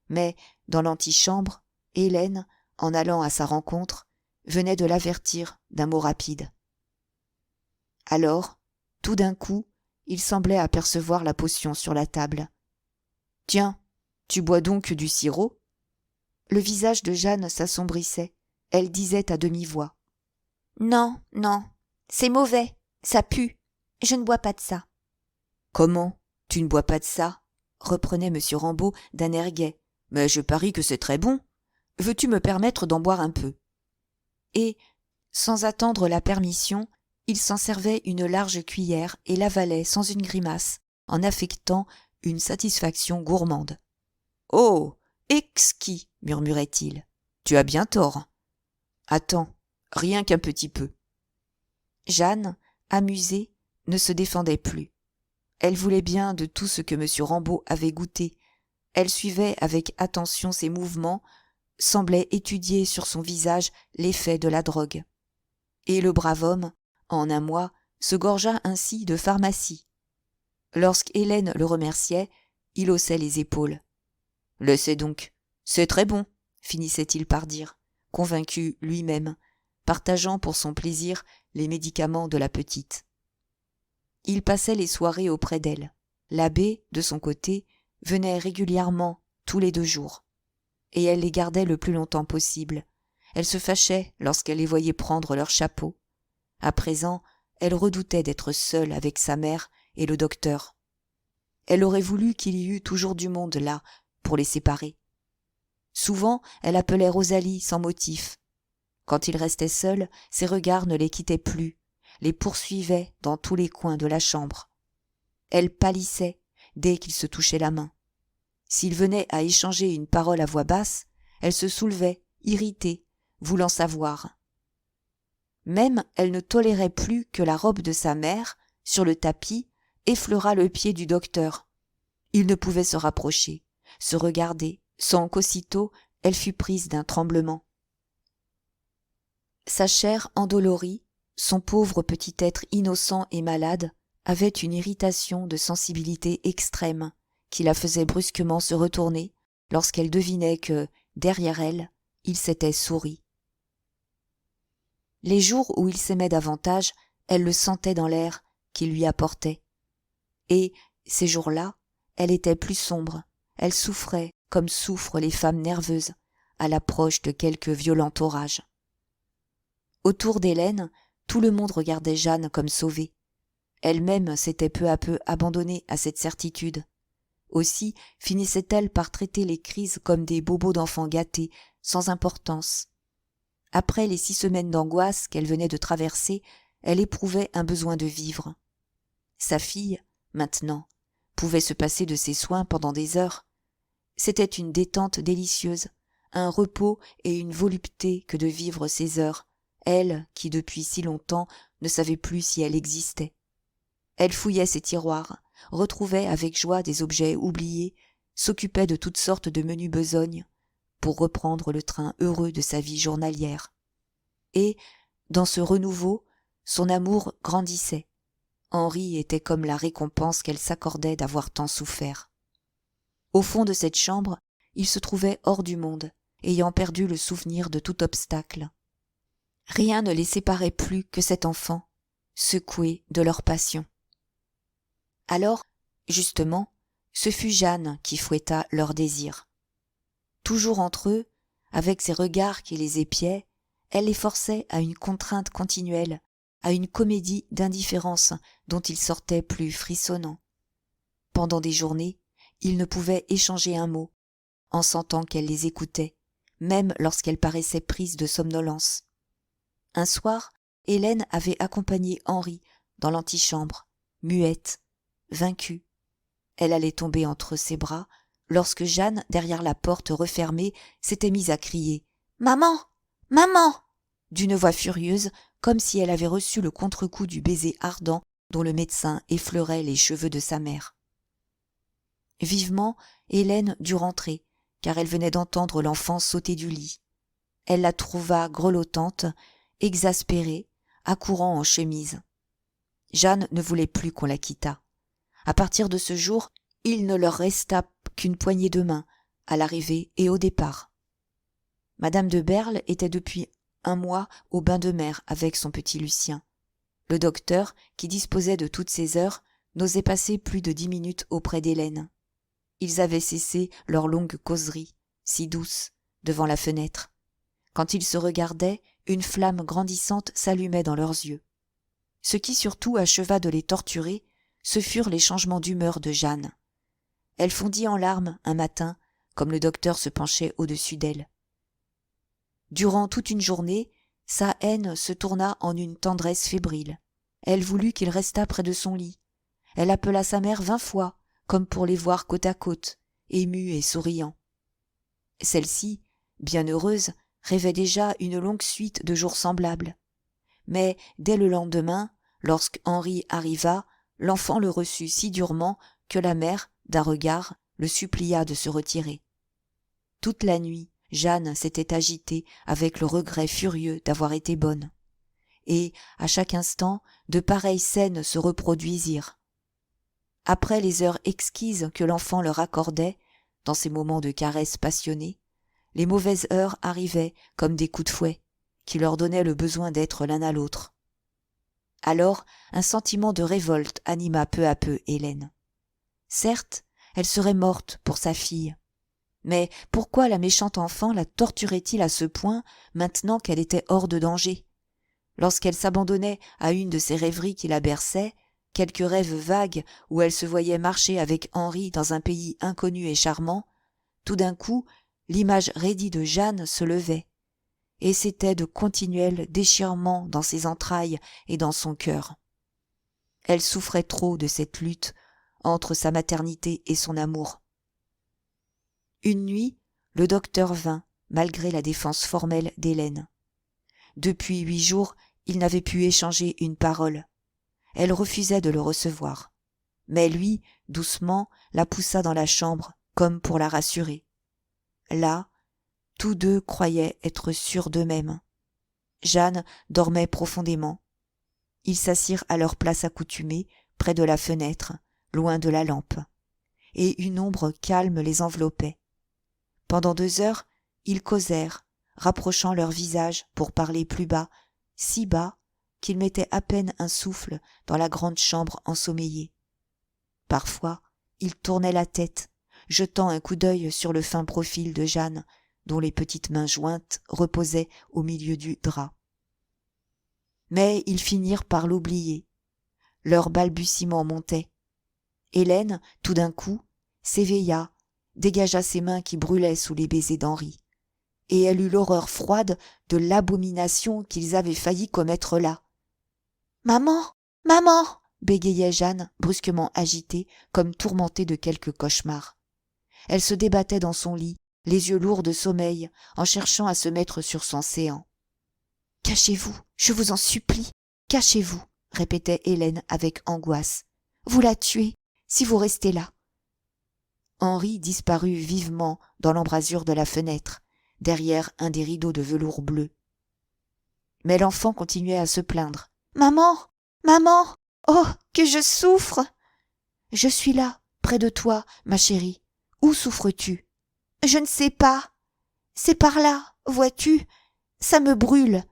mais dans l'antichambre, Hélène, en allant à sa rencontre, venait de l'avertir d'un mot rapide. Alors, tout d'un coup, il semblait apercevoir la potion sur la table. « Tiens, tu bois donc du sirop ?» Le visage de Jeanne s'assombrissait. Elle disait à demi-voix. « Non, non, c'est mauvais, ça pue, je ne bois pas de ça. »« Comment, tu ne bois pas de ça ?» reprenait monsieur Rambaud d'un air gai. « Mais je parie que c'est très bon. Veux-tu me permettre d'en boire un peu ?» Et, sans attendre la permission, il s'en servait une large cuillère et l'avalait sans une grimace, en affectant une satisfaction gourmande. « Oh, Exquis, murmurait-il. Tu as bien tort. Attends, rien qu'un petit peu. Jeanne, amusée, ne se défendait plus. Elle voulait bien de tout ce que M. Rambaud avait goûté. Elle suivait avec attention ses mouvements, semblait étudier sur son visage l'effet de la drogue. Et le brave homme, en un mois, se gorgea ainsi de pharmacie. Lorsqu'Hélène le remerciait, il haussait les épaules. « Laissez donc, c'est très bon », finissait-il par dire, convaincu lui-même, partageant pour son plaisir les médicaments de la petite. Il passait les soirées auprès d'elle. L'abbé, de son côté, venait régulièrement, tous les 2 jours. Et elle les gardait le plus longtemps possible. Elle se fâchait lorsqu'elle les voyait prendre leur chapeau. À présent, elle redoutait d'être seule avec sa mère et le docteur. Elle aurait voulu qu'il y eût toujours du monde là, pour les séparer. Souvent, elle appelait Rosalie sans motif. Quand il restait seul, ses regards ne les quittaient plus, les poursuivaient dans tous les coins de la chambre. Elle pâlissait dès qu'il se touchait la main. S'il venait à échanger une parole à voix basse, elle se soulevait, irritée, voulant savoir. Même elle ne tolérait plus que la robe de sa mère, sur le tapis, effleurât le pied du docteur. Il ne pouvait se rapprocher, se regarder, sans qu'aussitôt elle fût prise d'un tremblement. Sa chair endolorie, son pauvre petit être innocent et malade, avait une irritation de sensibilité extrême qui la faisait brusquement se retourner lorsqu'elle devinait que, derrière elle, il s'était souri. Les jours où il s'aimait davantage, elle le sentait dans l'air qu'il lui apportait. Et, ces jours-là, elle était plus sombre, elle souffrait comme souffrent les femmes nerveuses à l'approche de quelque violent orage. Autour d'Hélène, tout le monde regardait Jeanne comme sauvée. Elle-même s'était peu à peu abandonnée à cette certitude. Aussi finissait-elle par traiter les crises comme des bobos d'enfants gâtés, sans importance. Après les 6 semaines d'angoisse qu'elle venait de traverser, elle éprouvait un besoin de vivre. Sa fille, maintenant, pouvait se passer de ses soins pendant des heures. C'était une détente délicieuse, un repos et une volupté que de vivre ces heures, elle qui depuis si longtemps ne savait plus si elle existait. Elle fouillait ses tiroirs, retrouvait avec joie des objets oubliés, s'occupait de toutes sortes de menues besognes, pour reprendre le train heureux de sa vie journalière. Et, dans ce renouveau, son amour grandissait. Henri était comme la récompense qu'elle s'accordait d'avoir tant souffert. Au fond de cette chambre, il se trouvait hors du monde, ayant perdu le souvenir de tout obstacle. Rien ne les séparait plus que cet enfant, secoué de leur passion. Alors, justement, ce fut Jeanne qui fouetta leur désir. Toujours entre eux, avec ses regards qui les épiaient, elle les forçait à une contrainte continuelle, à une comédie d'indifférence dont ils sortaient plus frissonnants. Pendant des journées, ils ne pouvaient échanger un mot, en sentant qu'elle les écoutait, même lorsqu'elle paraissait prise de somnolence. Un soir, Hélène avait accompagné Henri dans l'antichambre, muette, vaincue. Elle allait tomber entre ses bras, lorsque Jeanne, derrière la porte refermée, s'était mise à crier « Maman! Maman !» d'une voix furieuse, comme si elle avait reçu le contre-coup du baiser ardent dont le médecin effleurait les cheveux de sa mère. Vivement, Hélène dut rentrer, car elle venait d'entendre l'enfant sauter du lit. Elle la trouva grelottante, exaspérée, accourant en chemise. Jeanne ne voulait plus qu'on la quittât. À partir de ce jour, il ne leur resta qu'une poignée de main, à l'arrivée et au départ. Madame de Berle était depuis 1 mois au bain de mer avec son petit Lucien. Le docteur, qui disposait de toutes ces heures, n'osait passer plus de 10 minutes auprès d'Hélène. Ils avaient cessé leur longue causerie, si douce, devant la fenêtre. Quand ils se regardaient, une flamme grandissante s'allumait dans leurs yeux. Ce qui surtout acheva de les torturer, ce furent les changements d'humeur de Jeanne. Elle fondit en larmes un matin, comme le docteur se penchait au-dessus d'elle. Durant toute une journée, sa haine se tourna en une tendresse fébrile. Elle voulut qu'il restât près de son lit. Elle appela sa mère 20 fois, comme pour les voir côte à côte, émue et souriant. Celle-ci, bien heureuse, rêvait déjà une longue suite de jours semblables. Mais dès le lendemain, lorsque Henri arriva, l'enfant le reçut si durement que la mère, d'un regard, le supplia de se retirer. Toute la nuit, Jeanne s'était agitée avec le regret furieux d'avoir été bonne. Et, à chaque instant, de pareilles scènes se reproduisirent. Après les heures exquises que l'enfant leur accordait, dans ces moments de caresses passionnées, les mauvaises heures arrivaient comme des coups de fouet, qui leur donnaient le besoin d'être l'un à l'autre. Alors, un sentiment de révolte anima peu à peu Hélène. Certes, elle serait morte pour sa fille. Mais pourquoi la méchante enfant la torturait-il à ce point, maintenant qu'elle était hors de danger? Lorsqu'elle s'abandonnait à une de ces rêveries qui la berçaient, quelques rêves vagues où elle se voyait marcher avec Henri dans un pays inconnu et charmant, tout d'un coup, l'image raidie de Jeanne se levait, et c'était de continuels déchirements dans ses entrailles et dans son cœur. Elle souffrait trop de cette lutte entre sa maternité et son amour. Une nuit, le docteur vint, malgré la défense formelle d'Hélène. Depuis 8 jours, il n'avait pu échanger une parole. Elle refusait de le recevoir. Mais lui, doucement, la poussa dans la chambre, comme pour la rassurer. Là, tous deux croyaient être sûrs d'eux-mêmes. Jeanne dormait profondément. Ils s'assirent à leur place accoutumée, près de la fenêtre, loin de la lampe. Et une ombre calme les enveloppait. Pendant 2 heures, ils causèrent, rapprochant leurs visages pour parler plus bas, si bas qu'ils mettaient à peine un souffle dans la grande chambre ensommeillée. Parfois, ils tournaient la tête, jetant un coup d'œil sur le fin profil de Jeanne, dont les petites mains jointes reposaient au milieu du drap. Mais ils finirent par l'oublier. Leurs balbutiements montaient. Hélène, tout d'un coup, s'éveilla, dégagea ses mains qui brûlaient sous les baisers d'Henri. Et elle eut l'horreur froide de l'abomination qu'ils avaient failli commettre là. « Maman, maman !» bégayait Jeanne, brusquement agitée, comme tourmentée de quelque cauchemar. Elle se débattait dans son lit, les yeux lourds de sommeil, en cherchant à se mettre sur son séant. « Cachez-vous, je vous en supplie, cachez-vous !» répétait Hélène avec angoisse. « Vous la tuez, si vous restez là. » Henri disparut vivement dans l'embrasure de la fenêtre, derrière un des rideaux de velours bleu. Mais l'enfant continuait à se plaindre. « Maman, maman, oh, que je souffre !»« Je suis là, près de toi, ma chérie. Où souffres-tu ?»« Je ne sais pas. C'est par là, vois-tu, ça me brûle. »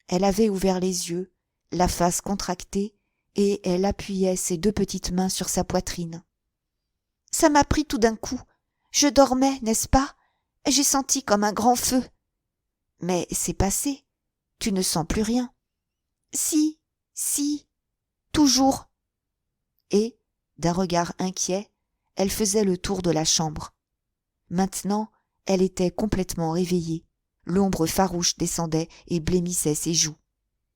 Elle avait ouvert les yeux, la face contractée, et elle appuyait ses 2 petites mains sur sa poitrine. « Ça m'a pris tout d'un coup. Je dormais, n'est-ce pas ? J'ai senti comme un grand feu. Mais c'est passé. Tu ne sens plus rien. »« Si, si, toujours. » Et, d'un regard inquiet, elle faisait le tour de la chambre. Maintenant, elle était complètement réveillée. L'ombre farouche descendait et blêmissait ses joues.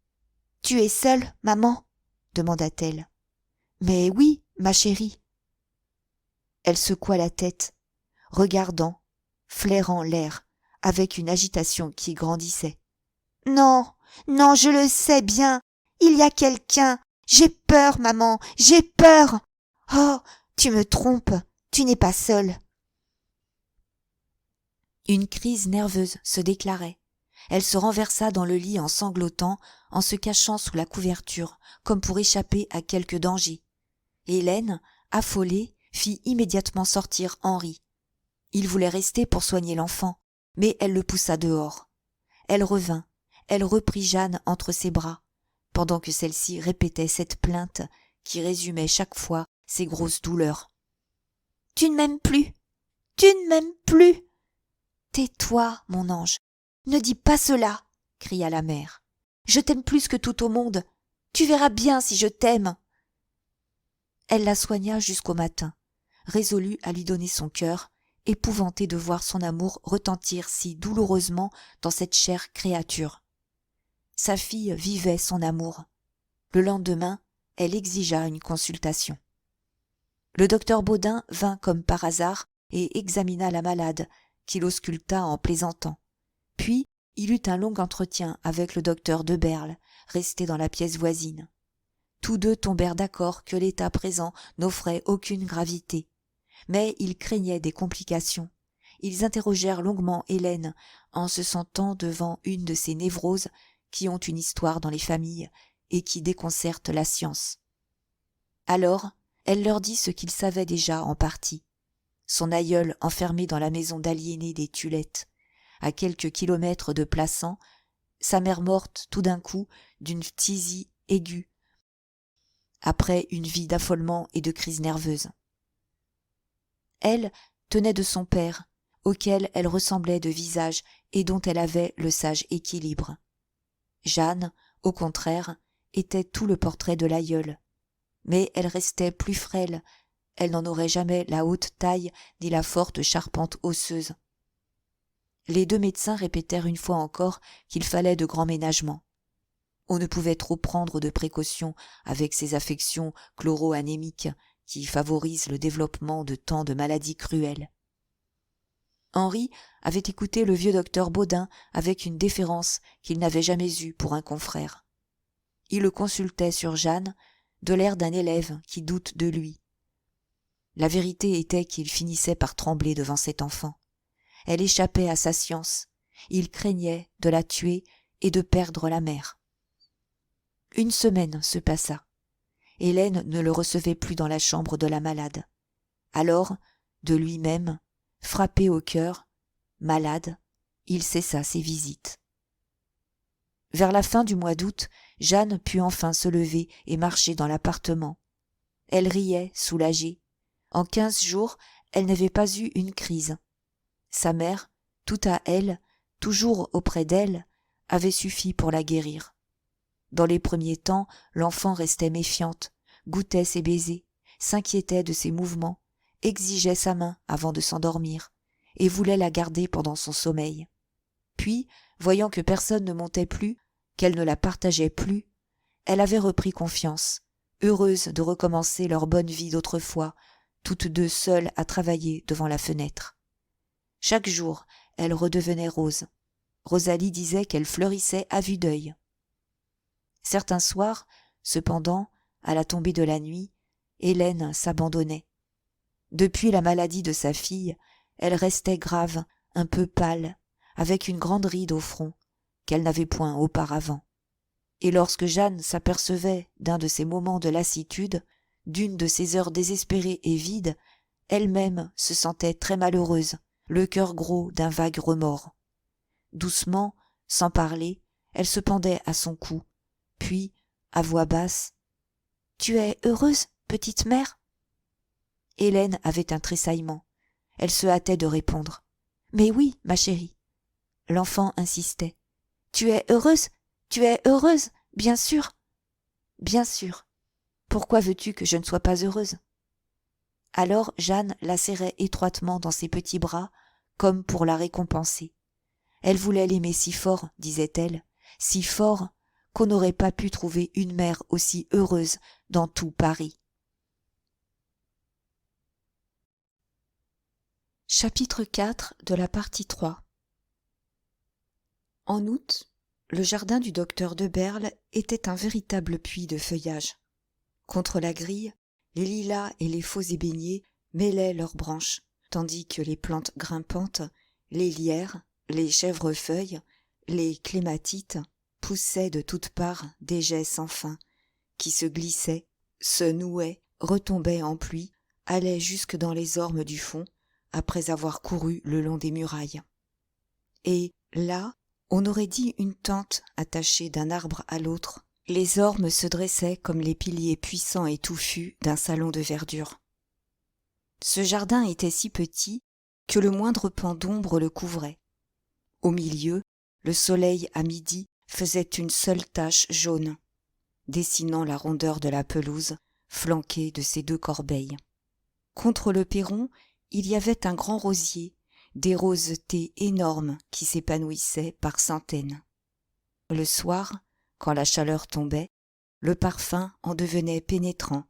« Tu es seule, maman ?» demanda-t-elle. « Mais oui, ma chérie. » Elle secoua la tête, regardant, flairant l'air, avec une agitation qui grandissait. « Non, non, je le sais bien. Il y a quelqu'un. J'ai peur, maman, j'ai peur. Oh, tu me trompes, tu n'es pas seule. » Une crise nerveuse se déclarait. Elle se renversa dans le lit en sanglotant, en se cachant sous la couverture, comme pour échapper à quelque danger. Hélène, affolée, fit immédiatement sortir Henri. Il voulait rester pour soigner l'enfant, mais elle le poussa dehors. Elle revint, elle reprit Jeanne entre ses bras, pendant que celle-ci répétait cette plainte qui résumait chaque fois ses grosses douleurs. « Tu ne m'aimes plus, tu ne m'aimes plus !»« Tais-toi, mon ange, ne dis pas cela !» cria la mère. « Je t'aime plus que tout au monde, tu verras bien si je t'aime !» Elle la soigna jusqu'au matin, résolue à lui donner son cœur, épouvantée de voir son amour retentir si douloureusement dans cette chère créature. Sa fille vivait son amour. Le lendemain, elle exigea une consultation. Le docteur Baudin vint comme par hasard et examina la malade, qu'il ausculta en plaisantant. Puis il eut un long entretien avec le docteur de Berle, resté dans la pièce voisine. Tous deux tombèrent d'accord que l'état présent n'offrait aucune gravité, mais ils craignaient des complications. Ils interrogèrent longuement Hélène, en se sentant devant une de ces névroses qui ont une histoire dans les familles et qui déconcertent la science. Alors, elle leur dit ce qu'ils savaient déjà en partie. Son aïeul enfermé dans la maison d'aliénés des Tulettes, à quelques kilomètres de Plassans, sa mère morte tout d'un coup d'une phtisie aiguë, après une vie d'affolement et de crise nerveuse. Elle tenait de son père, auquel elle ressemblait de visage et dont elle avait le sage équilibre. Jeanne, au contraire, était tout le portrait de l'aïeul, mais elle restait plus frêle, elle n'en aurait jamais la haute taille ni la forte charpente osseuse. Les deux médecins répétèrent une fois encore qu'il fallait de grands ménagements. On ne pouvait trop prendre de précautions avec ces affections chloro-anémiques qui favorisent le développement de tant de maladies cruelles. Henri avait écouté le vieux docteur Baudin avec une déférence qu'il n'avait jamais eue pour un confrère. Il le consultait sur Jeanne, de l'air d'un élève qui doute de lui. La vérité était qu'il finissait par trembler devant cet enfant. Elle échappait à sa science. Il craignait de la tuer et de perdre la mère. Une semaine se passa. Hélène ne le recevait plus dans la chambre de la malade. Alors, de lui-même, frappé au cœur, malade, il cessa ses visites. Vers la fin du mois d'août, Jeanne put enfin se lever et marcher dans l'appartement. Elle riait, soulagée. En 15 jours, elle n'avait pas eu une crise. Sa mère, tout à elle, toujours auprès d'elle, avait suffi pour la guérir. Dans les premiers temps, l'enfant restait méfiante, goûtait ses baisers, s'inquiétait de ses mouvements, exigeait sa main avant de s'endormir, et voulait la garder pendant son sommeil. Puis, voyant que personne ne montait plus, qu'elle ne la partageait plus, elle avait repris confiance, heureuse de recommencer leur bonne vie d'autrefois, toutes deux seules à travailler devant la fenêtre. Chaque jour, elle redevenait rose. Rosalie disait qu'elle fleurissait à vue d'œil. Certains soirs, cependant, à la tombée de la nuit, Hélène s'abandonnait. Depuis la maladie de sa fille, elle restait grave, un peu pâle, avec une grande ride au front, qu'elle n'avait point auparavant. Et lorsque Jeanne s'apercevait d'un de ces moments de lassitude, d'une de ces heures désespérées et vides, elle-même se sentait très malheureuse, le cœur gros d'un vague remords. Doucement, sans parler, elle se pendait à son cou, puis, à voix basse, « Tu es heureuse, petite mère ?» Hélène avait un tressaillement. Elle se hâtait de répondre. « Mais oui, ma chérie. » L'enfant insistait. « Tu es heureuse? Tu es heureuse, bien sûr. »« Bien sûr. Pourquoi veux-tu que je ne sois pas heureuse ?» Alors Jeanne la serrait étroitement dans ses petits bras, comme pour la récompenser. Elle voulait l'aimer si fort, disait-elle, si fort qu'on n'aurait pas pu trouver une mère aussi heureuse dans tout Paris. Chapitre 4 de la partie 3. En août, le jardin du docteur de Berle était un véritable puits de feuillage. Contre la grille, les lilas et les faux ébéniers mêlaient leurs branches, tandis que les plantes grimpantes, les lierres, les chèvrefeuilles, les clématites poussaient de toutes parts des jets sans fin, qui se glissaient, se nouaient, retombaient en pluie, allaient jusque dans les ormes du fond, après avoir couru le long des murailles. Et, là, on aurait dit une tente attachée d'un arbre à l'autre. Les ormes se dressaient comme les piliers puissants et touffus d'un salon de verdure. Ce jardin était si petit que le moindre pan d'ombre le couvrait. Au milieu, le soleil à midi faisait une seule tache jaune, dessinant la rondeur de la pelouse, flanquée de ses 2 corbeilles. Contre le perron, il y avait un grand rosier, des roses-thé énormes qui s'épanouissaient par centaines. Le soir, quand la chaleur tombait, le parfum en devenait pénétrant.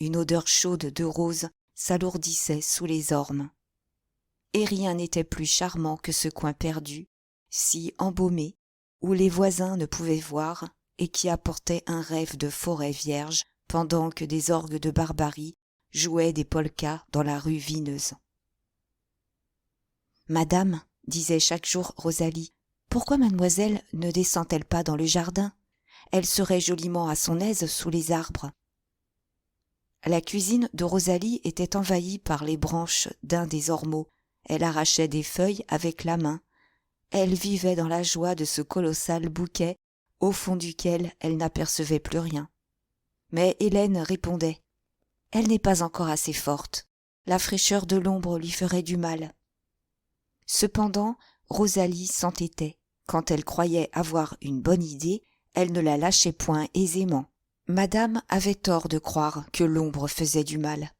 Une odeur chaude de rose s'alourdissait sous les ormes. et rien n'était plus charmant que ce coin perdu, si embaumé, où les voisins ne pouvaient voir et qui apportait un rêve de forêt vierge pendant que des orgues de barbarie jouaient des polkas dans la rue vineuse. « Madame, disait chaque jour Rosalie, pourquoi mademoiselle ne descend-elle pas dans le jardin ? Elle serait joliment à son aise sous les arbres. » La cuisine de Rosalie était envahie par les branches d'un des ormeaux. Elle arrachait des feuilles avec la main. Elle vivait dans la joie de ce colossal bouquet au fond duquel elle n'apercevait plus rien. Mais Hélène répondait « Elle n'est pas encore assez forte. La fraîcheur de l'ombre lui ferait du mal. » Cependant, Rosalie s'entêtait. Quand elle croyait avoir une bonne idée, elle ne la lâchait point aisément. Madame avait tort de croire que l'ombre faisait du mal.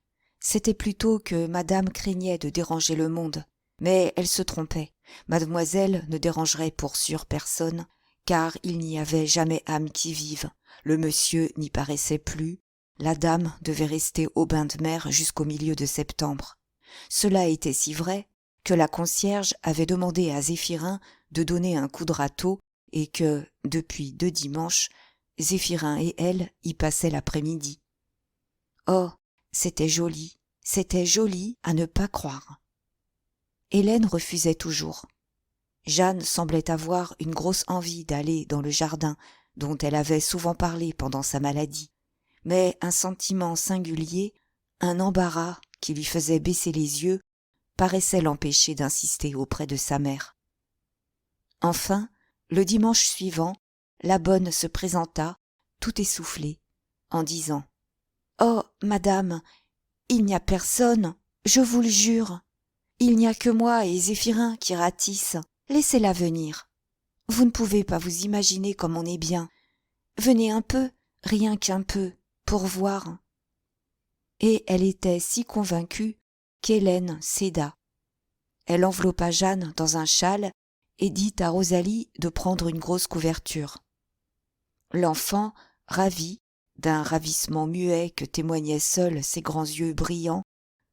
C'était plutôt que Madame craignait de déranger le monde. Mais elle se trompait. Mademoiselle ne dérangerait pour sûr personne, car il n'y avait jamais âme qui vive. Le monsieur n'y paraissait plus. La dame devait rester au bain de mer jusqu'au milieu de septembre. Cela était si vrai que la concierge avait demandé à Zéphirin de donner un coup de râteau et que, depuis 2 dimanches, Zéphirin et elle y passaient l'après-midi. Oh, c'était joli à ne pas croire. Hélène refusait toujours. Jeanne semblait avoir une grosse envie d'aller dans le jardin dont elle avait souvent parlé pendant sa maladie, mais un sentiment singulier, un embarras qui lui faisait baisser les yeux, paraissait l'empêcher d'insister auprès de sa mère. Enfin, le dimanche suivant, la bonne se présenta, tout essoufflée, en disant « Oh, madame, il n'y a personne, je vous le jure. Il n'y a que moi et Zéphirin qui ratissent. Laissez-la venir. Vous ne pouvez pas vous imaginer comme on est bien. Venez un peu, rien qu'un peu, pour voir. » Et elle était si convaincue qu'Hélène céda. Elle enveloppa Jeanne dans un châle et dit à Rosalie de prendre une grosse couverture. L'enfant, ravie, d'un ravissement muet que témoignaient seuls ses grands yeux brillants,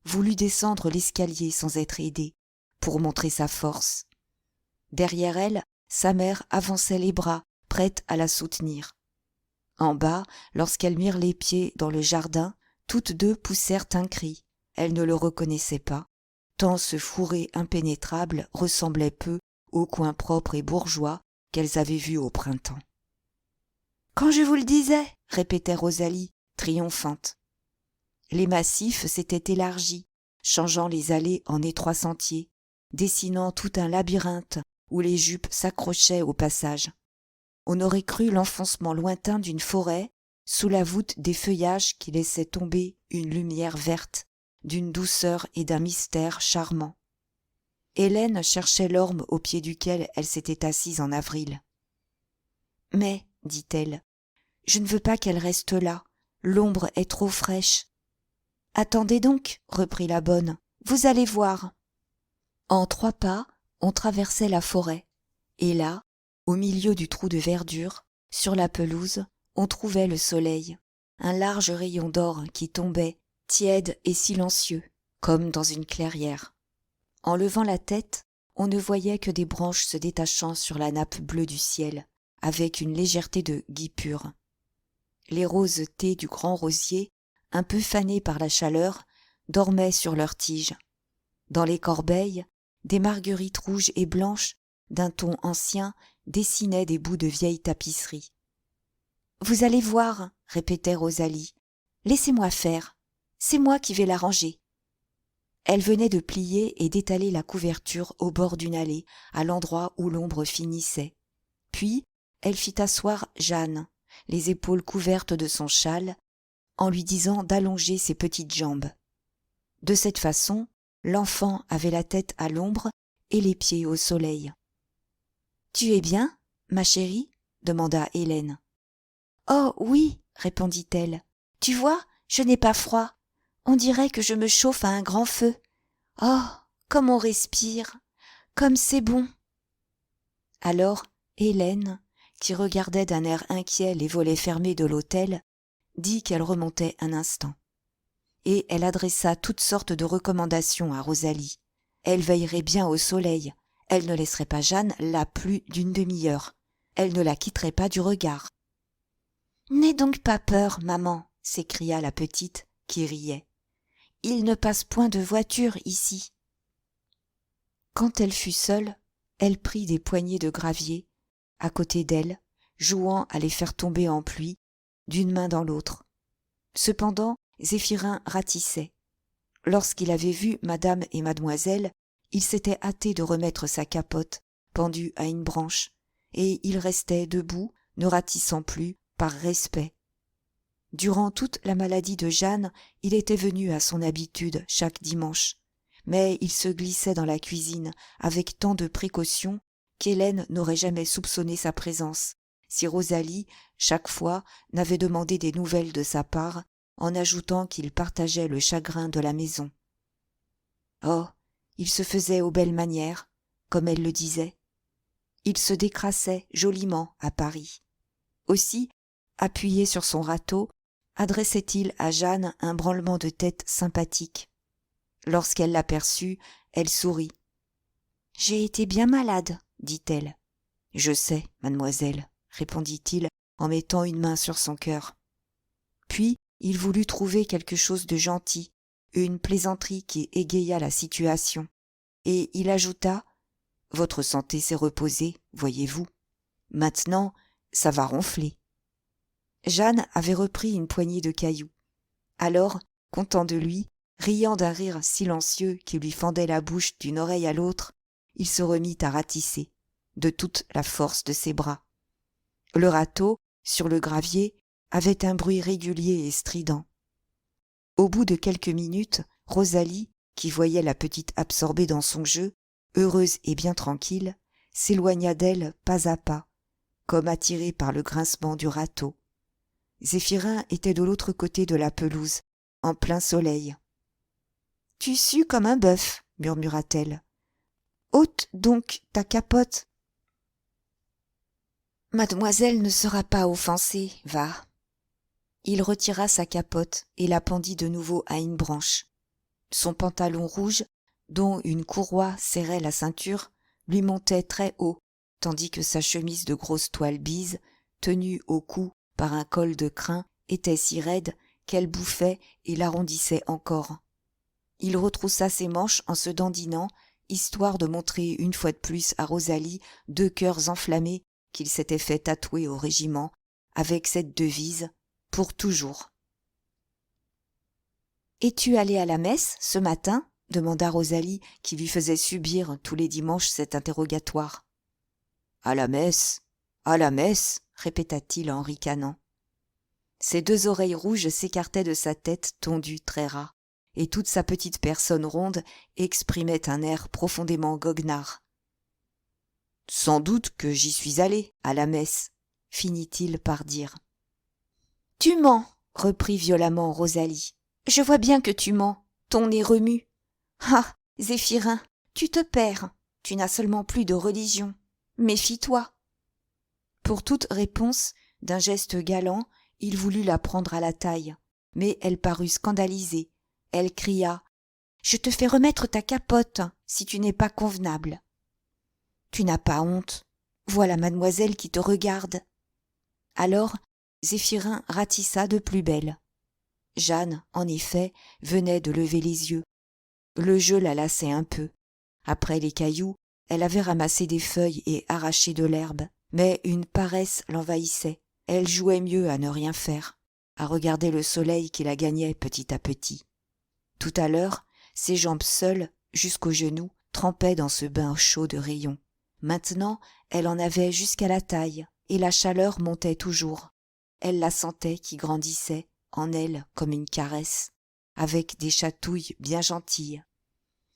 voulut descendre l'escalier sans être aidée, pour montrer sa force. Derrière elle, sa mère avançait les bras, prête à la soutenir. En bas, lorsqu'elles mirent les pieds dans le jardin, toutes deux poussèrent un cri. Elles ne le reconnaissaient pas, tant ce fourré impénétrable ressemblait peu au coin propre et bourgeois qu'elles avaient vu au printemps. « Quand je vous le disais !» répétait Rosalie, triomphante. Les massifs s'étaient élargis, changeant les allées en étroits sentiers, dessinant tout un labyrinthe où les jupes s'accrochaient au passage. On aurait cru l'enfoncement lointain d'une forêt sous la voûte des feuillages qui laissaient tomber une lumière verte, d'une douceur et d'un mystère charmants. Hélène cherchait l'orme au pied duquel elle s'était assise en avril. « Mais, dit-elle, je ne veux pas qu'elle reste là, l'ombre est trop fraîche. »« Attendez donc, reprit la bonne, vous allez voir. » En 3 pas, on traversait la forêt, et là, au milieu du trou de verdure, sur la pelouse, on trouvait le soleil, un large rayon d'or qui tombait, tiède et silencieux, comme dans une clairière. En levant la tête, on ne voyait que des branches se détachant sur la nappe bleue du ciel, avec une légèreté de guipure. Les roses tés du grand rosier, un peu fanés par la chaleur, dormaient sur leurs tiges. Dans les corbeilles, des marguerites rouges et blanches, d'un ton ancien, dessinaient des bouts de vieille tapisserie. « Vous allez voir, » répétait Rosalie. « Laissez-moi faire. C'est moi qui vais l'arranger. » Elle venait de plier et d'étaler la couverture au bord d'une allée, à l'endroit où l'ombre finissait. Puis, elle fit asseoir Jeanne, les épaules couvertes de son châle, en lui disant d'allonger ses petites jambes. De cette façon, l'enfant avait la tête à l'ombre et les pieds au soleil. « Tu es bien, ma chérie ?» demanda Hélène. « Oh oui, répondit-elle. Tu vois, je n'ai pas froid. On dirait que je me chauffe à un grand feu. Oh, comme on respire, comme c'est bon. » Alors Hélène, qui regardait d'un air inquiet les volets fermés de l'hôtel, dit qu'elle remontait un instant. Et elle adressa toutes sortes de recommandations à Rosalie. Elle veillerait bien au soleil. Elle ne laisserait pas Jeanne là plus d'une demi-heure. Elle ne la quitterait pas du regard. « N'aie donc pas peur, maman, s'écria la petite, qui riait. Il ne passe point de voiture ici. Quand elle fut seule, elle prit des poignées de gravier, à côté d'elle, jouant à les faire tomber en pluie, d'une main dans l'autre. Cependant, Zéphirin ratissait. Lorsqu'il avait vu madame et mademoiselle, il s'était hâté de remettre sa capote, pendue à une branche, et il restait debout, ne ratissant plus, par respect. Durant toute la maladie de Jeanne, il était venu à son habitude chaque dimanche, mais il se glissait dans la cuisine avec tant de précaution qu'Hélène n'aurait jamais soupçonné sa présence, si Rosalie, chaque fois, n'avait demandé des nouvelles de sa part, en ajoutant qu'il partageait le chagrin de la maison. Oh, il se faisait aux belles manières, comme elle le disait. Il se décrassait joliment à Paris. Aussi, appuyé sur son râteau, adressait-il à Jeanne un branlement de tête sympathique. Lorsqu'elle l'aperçut, elle sourit. « J'ai été bien malade, dit-elle. « Je sais, mademoiselle, répondit-il en mettant une main sur son cœur. Puis il voulut trouver quelque chose de gentil, une plaisanterie qui égaya la situation, et il ajouta « Votre santé s'est reposée, voyez-vous. Maintenant, ça va ronfler. » Jeanne avait repris une poignée de cailloux. Alors, content de lui, riant d'un rire silencieux qui lui fendait la bouche d'une oreille à l'autre, il se remit à ratisser, de toute la force de ses bras. Le râteau, sur le gravier, avait un bruit régulier et strident. Au bout de quelques minutes, Rosalie, qui voyait la petite absorbée dans son jeu, heureuse et bien tranquille, s'éloigna d'elle pas à pas, comme attirée par le grincement du râteau. Zéphirin était de l'autre côté de la pelouse, en plein soleil. « Tu sues comme un bœuf, murmura-t-elle. « Ôte donc ta capote. »« Mademoiselle ne sera pas offensée, va. » Il retira sa capote et la pendit de nouveau à une branche. Son pantalon rouge, dont une courroie serrait la ceinture, lui montait très haut, tandis que sa chemise de grosse toile bise, tenue au cou par un col de crin, était si raide qu'elle bouffait et l'arrondissait encore. Il retroussa ses manches en se dandinant, histoire de montrer une fois de plus à Rosalie 2 cœurs enflammés qu'il s'était fait tatouer au régiment, avec cette devise « Pour toujours ». « Es-tu allé à la messe ce matin ?» demanda Rosalie, qui lui faisait subir tous les dimanches cet interrogatoire. « À la messe, répéta-t-il en ricanant. Ses 2 oreilles rouges s'écartaient de sa tête tondue très ras, et toute sa petite personne ronde exprimait un air profondément goguenard. « Sans doute que j'y suis allé, à la messe, » finit-il par dire. « Tu mens, » reprit violemment Rosalie. « Je vois bien que tu mens, ton nez remue. Ah, Zéphirin, tu te perds, tu n'as seulement plus de religion. Méfie-toi. » Pour toute réponse, d'un geste galant, il voulut la prendre à la taille, mais elle parut scandalisée. Elle cria « Je te fais remettre ta capote, si tu n'es pas convenable. »« Tu n'as pas honte. Voilà mademoiselle qui te regarde. » Alors Zéphirin ratissa de plus belle. Jeanne, en effet, venait de lever les yeux. Le jeu la lassait un peu. Après les cailloux, elle avait ramassé des feuilles et arraché de l'herbe, mais une paresse l'envahissait. Elle jouait mieux à ne rien faire, à regarder le soleil qui la gagnait petit à petit. Tout à l'heure, ses jambes seules, jusqu'aux genoux, trempaient dans ce bain chaud de rayons. Maintenant, elle en avait jusqu'à la taille, et la chaleur montait toujours. Elle la sentait qui grandissait, en elle comme une caresse, avec des chatouilles bien gentilles.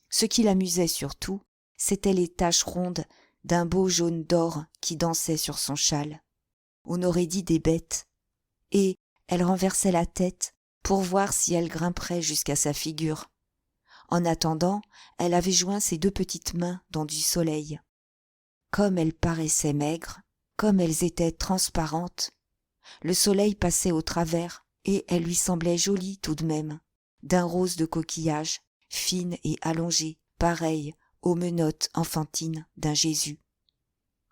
Ce qui l'amusait surtout, c'étaient les taches rondes d'un beau jaune d'or qui dansait sur son châle. On aurait dit des bêtes, et elle renversait la tête pour voir si elle grimperait jusqu'à sa figure. En attendant, elle avait joint ses 2 petites mains dans du soleil. Comme elles paraissaient maigres, comme elles étaient transparentes, le soleil passait au travers, et elle lui semblait jolie tout de même, d'un rose de coquillage, fine et allongée, pareille aux menottes enfantines d'un Jésus.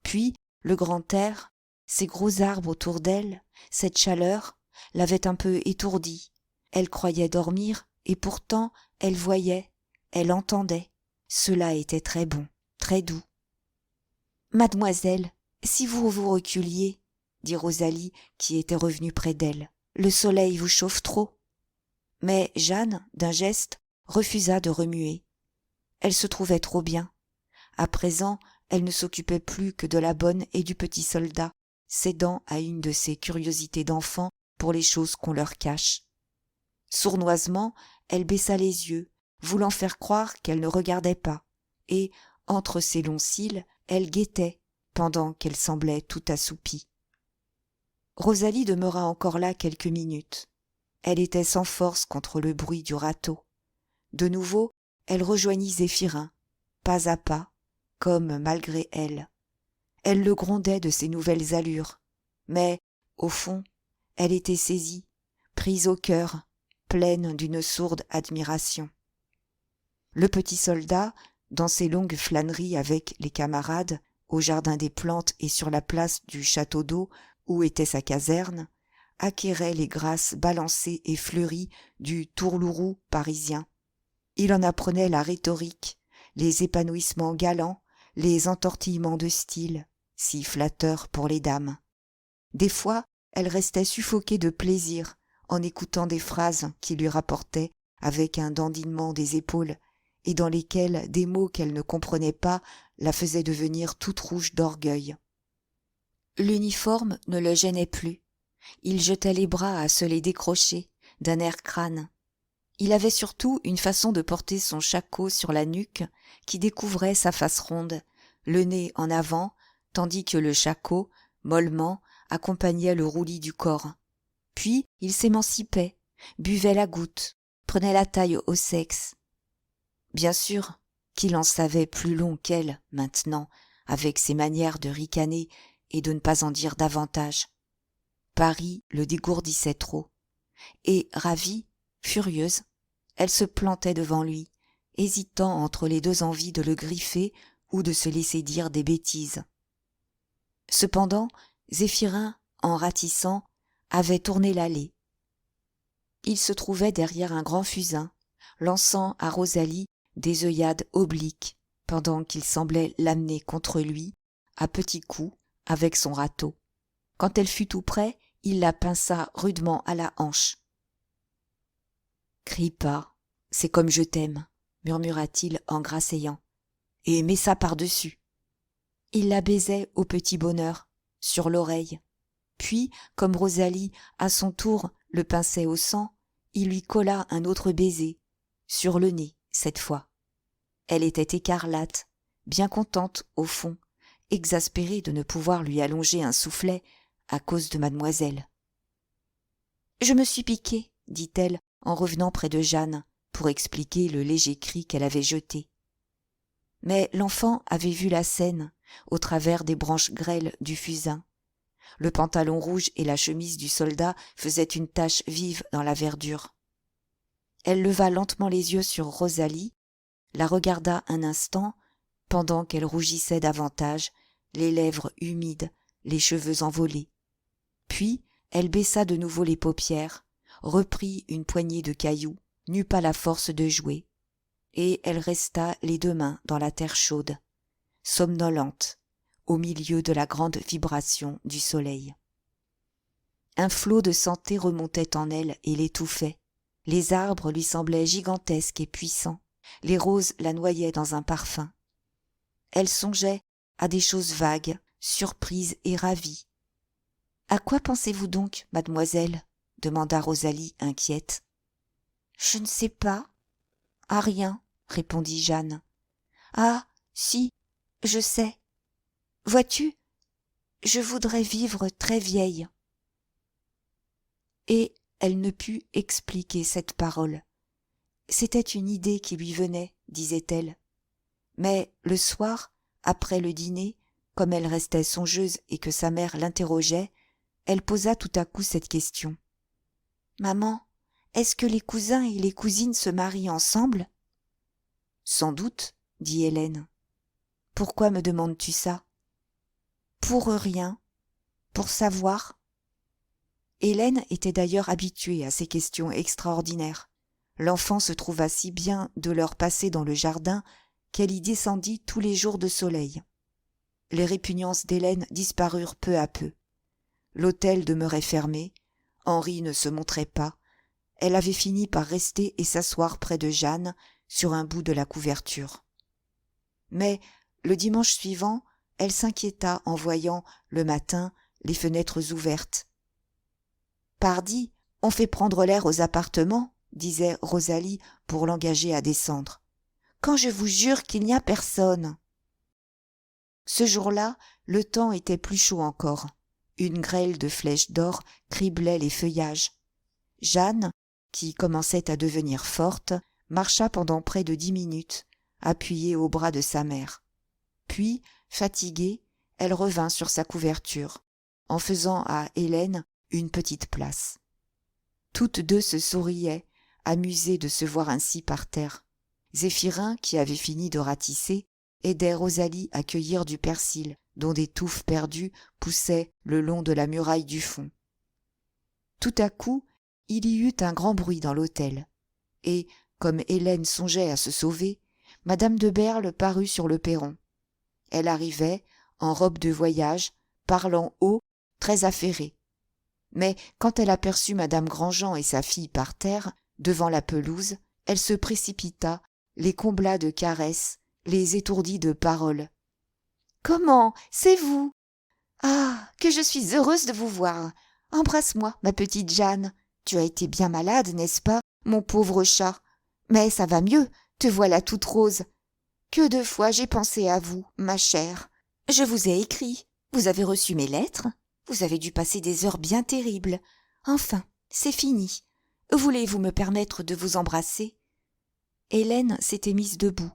Puis le grand air, ces gros arbres autour d'elle, cette chaleur, l'avaient un peu étourdie. Elle croyait dormir, et pourtant elle voyait, elle entendait. Cela était très bon, très doux. « Mademoiselle, si vous vous reculiez, » dit Rosalie, qui était revenue près d'elle, « le soleil vous chauffe trop. » Mais Jeanne, d'un geste, refusa de remuer. Elle se trouvait trop bien. À présent, elle ne s'occupait plus que de la bonne et du petit soldat, cédant à une de ces curiosités d'enfant pour les choses qu'on leur cache. Sournoisement, elle baissa les yeux, voulant faire croire qu'elle ne regardait pas, et, entre ses longs cils, elle guettait, pendant qu'elle semblait tout assoupie. Rosalie demeura encore là quelques minutes. Elle était sans force contre le bruit du râteau. De nouveau, elle rejoignit Zéphirin, pas à pas, comme malgré elle. Elle le grondait de ses nouvelles allures, mais, au fond, elle était saisie, prise au cœur, pleine d'une sourde admiration. Le petit soldat, dans ses longues flâneries avec les camarades, au jardin des plantes et sur la place du château d'eau où était sa caserne, acquérait les grâces balancées et fleuries du tourlourou parisien. Il en apprenait la rhétorique, les épanouissements galants, les entortillements de style, si flatteurs pour les dames. Des fois, elle restait suffoquée de plaisir en écoutant des phrases qu'il lui rapportait avec un dandinement des épaules et dans lesquelles des mots qu'elle ne comprenait pas la faisaient devenir toute rouge d'orgueil. L'uniforme ne le gênait plus. Il jetait les bras à se les décrocher, d'un air crâne. Il avait surtout une façon de porter son shako sur la nuque qui découvrait sa face ronde, le nez en avant, tandis que le shako, mollement, accompagnait le roulis du corps. Puis il s'émancipait, buvait la goutte, prenait la taille au sexe. Bien sûr qu'il en savait plus long qu'elle, maintenant, avec ses manières de ricaner et de ne pas en dire davantage. Paris le dégourdissait trop. Et, ravie, furieuse, elle se plantait devant lui, hésitant entre les deux envies de le griffer ou de se laisser dire des bêtises. Cependant, Zéphirin, en ratissant, avait tourné l'allée. Il se trouvait derrière un grand fusain, lançant à Rosalie des œillades obliques, pendant qu'il semblait l'amener contre lui, à petits coups, avec son râteau. Quand elle fut tout près, il la pinça rudement à la hanche. « Crie pas, c'est comme je t'aime, » murmura-t-il en grasseyant, « et mets ça par-dessus. » Il la baisait au petit bonheur, sur l'oreille. Puis, comme Rosalie, à son tour, le pinçait au sang, il lui colla un autre baiser, sur le nez, cette fois. Elle était écarlate, bien contente, au fond, exaspérée de ne pouvoir lui allonger un soufflet à cause de mademoiselle. « Je me suis piquée, » dit-elle, en revenant près de Jeanne, pour expliquer le léger cri qu'elle avait jeté. Mais l'enfant avait vu la scène, au travers des branches grêles du fusain. Le pantalon rouge et la chemise du soldat faisaient une tache vive dans la verdure. Elle leva lentement les yeux sur Rosalie, la regarda un instant, pendant qu'elle rougissait davantage, les lèvres humides, les cheveux envolés. Puis elle baissa de nouveau les paupières, reprit une poignée de cailloux, n'eut pas la force de jouer, et elle resta les deux mains dans la terre chaude, somnolente, au milieu de la grande vibration du soleil. Un flot de santé remontait en elle et l'étouffait. Les arbres lui semblaient gigantesques et puissants, les roses la noyaient dans un parfum. Elle songeait à des choses vagues, surprise et ravie. « À quoi pensez-vous donc, mademoiselle ?» demanda Rosalie inquiète. « Je ne sais pas. »« À rien, » répondit Jeanne. « Ah, si, je sais. Vois-tu, je voudrais vivre très vieille. » Et elle ne put expliquer cette parole. C'était une idée qui lui venait, disait-elle. Mais le soir, après le dîner, comme elle restait songeuse et que sa mère l'interrogeait, elle posa tout à coup cette question. « Maman, est-ce que les cousins et les cousines se marient ensemble ?»« Sans doute, » dit Hélène. « Pourquoi me demandes-tu ça ?»« Pour rien. Pour savoir. » Hélène était d'ailleurs habituée à ces questions extraordinaires. L'enfant se trouva si bien de l'heure passée dans le jardin qu'elle y descendit tous les jours de soleil. Les répugnances d'Hélène disparurent peu à peu. L'hôtel demeurait fermé, Henri ne se montrait pas, elle avait fini par rester et s'asseoir près de Jeanne sur un bout de la couverture. Mais le dimanche suivant, elle s'inquiéta en voyant, le matin, les fenêtres ouvertes. « Pardi, on fait prendre l'air aux appartements, » disait Rosalie pour l'engager à descendre. « Quand je vous jure qu'il n'y a personne. » Ce jour-là, le temps était plus chaud encore. Une grêle de flèches d'or criblait les feuillages. Jeanne, qui commençait à devenir forte, marcha pendant près de 10 minutes, appuyée au bras de sa mère. Puis, fatiguée, elle revint sur sa couverture, en faisant à Hélène une petite place. Toutes deux se souriaient, amusées de se voir ainsi par terre. Zéphirin, qui avait fini de ratisser, aidait Rosalie à cueillir du persil, dont des touffes perdues poussaient le long de la muraille du fond. Tout à coup, il y eut un grand bruit dans l'hôtel, et, comme Hélène songeait à se sauver, madame de Berle parut sur le perron. Elle arrivait, en robe de voyage, parlant haut, très affairée. Mais quand elle aperçut madame Grandjean et sa fille par terre, devant la pelouse, elle se précipita, les combla de caresses, les étourdit de paroles. « Comment, c'est vous ? Ah, que je suis heureuse de vous voir. Embrasse-moi, ma petite Jeanne. Tu as été bien malade, n'est-ce pas, mon pauvre chat ? Mais ça va mieux, te voilà toute rose. Que de fois j'ai pensé à vous, ma chère. Je vous ai écrit. Vous avez reçu mes lettres ? Vous avez dû passer des heures bien terribles. Enfin, c'est fini. Voulez-vous me permettre de vous embrasser ? » Hélène s'était mise debout.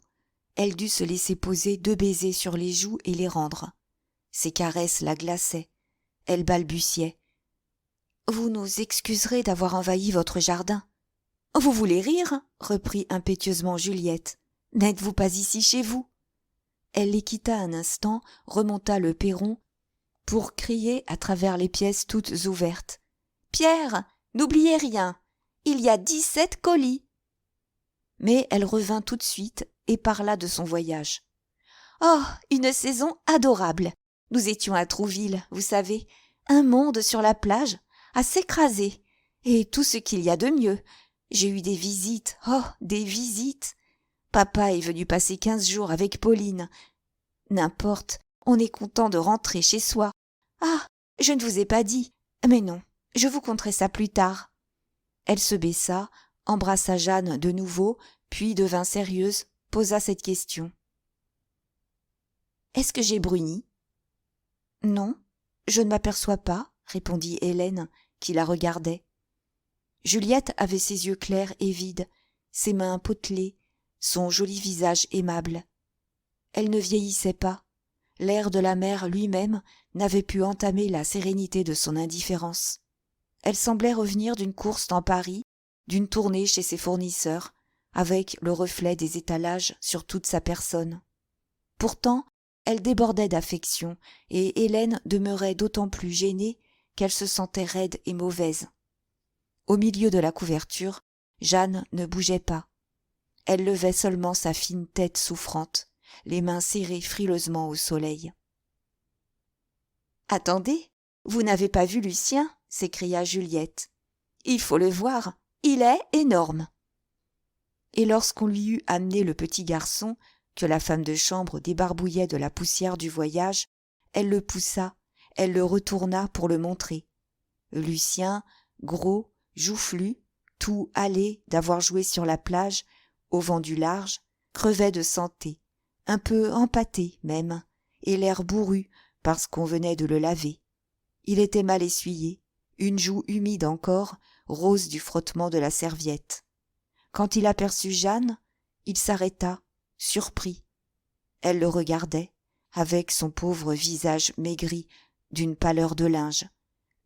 Elle dut se laisser poser 2 baisers sur les joues et les rendre. Ses caresses la glaçaient. Elle balbutiait. « Vous nous excuserez d'avoir envahi votre jardin. »« Vous voulez rire ?» reprit impétueusement Juliette. « N'êtes-vous pas ici chez vous ?» Elle les quitta un instant, remonta le perron pour crier à travers les pièces toutes ouvertes. « Pierre, n'oubliez rien, il y a 17 colis !» Mais elle revint tout de suite et parla de son voyage. « Oh, une saison adorable. Nous étions à Trouville, vous savez, un monde sur la plage, à s'écraser, et tout ce qu'il y a de mieux. J'ai eu des visites, oh, des visites. Papa est venu passer 15 jours avec Pauline. N'importe, on est content de rentrer chez soi. Ah, je ne vous ai pas dit, mais non, je vous conterai ça plus tard. » Elle se baissa, embrassa Jeanne de nouveau, puis devint sérieuse, posa cette question. « Est-ce que j'ai bruni ?»« Non, je ne m'aperçois pas, » répondit Hélène, qui la regardait. Juliette avait ses yeux clairs et vides, ses mains potelées, son joli visage aimable. Elle ne vieillissait pas. L'air de la mer lui-même n'avait pu entamer la sérénité de son indifférence. Elle semblait revenir d'une course dans Paris, d'une tournée chez ses fournisseurs, avec le reflet des étalages sur toute sa personne. Pourtant, elle débordait d'affection, et Hélène demeurait d'autant plus gênée qu'elle se sentait raide et mauvaise. Au milieu de la couverture, Jeanne ne bougeait pas. Elle levait seulement sa fine tête souffrante, les mains serrées frileusement au soleil. « Attendez, vous n'avez pas vu Lucien ?» s'écria Juliette. « Il faut le voir, il est énorme !» Et lorsqu'on lui eut amené le petit garçon, que la femme de chambre débarbouillait de la poussière du voyage, elle le poussa, elle le retourna pour le montrer. Lucien, gros, joufflu, tout hâlé d'avoir joué sur la plage, au vent du large, crevait de santé, un peu empâté même, et l'air bourru parce qu'on venait de le laver. Il était mal essuyé, une joue humide encore, rose du frottement de la serviette. Quand il aperçut Jeanne, il s'arrêta, surpris. Elle le regardait, avec son pauvre visage maigri d'une pâleur de linge,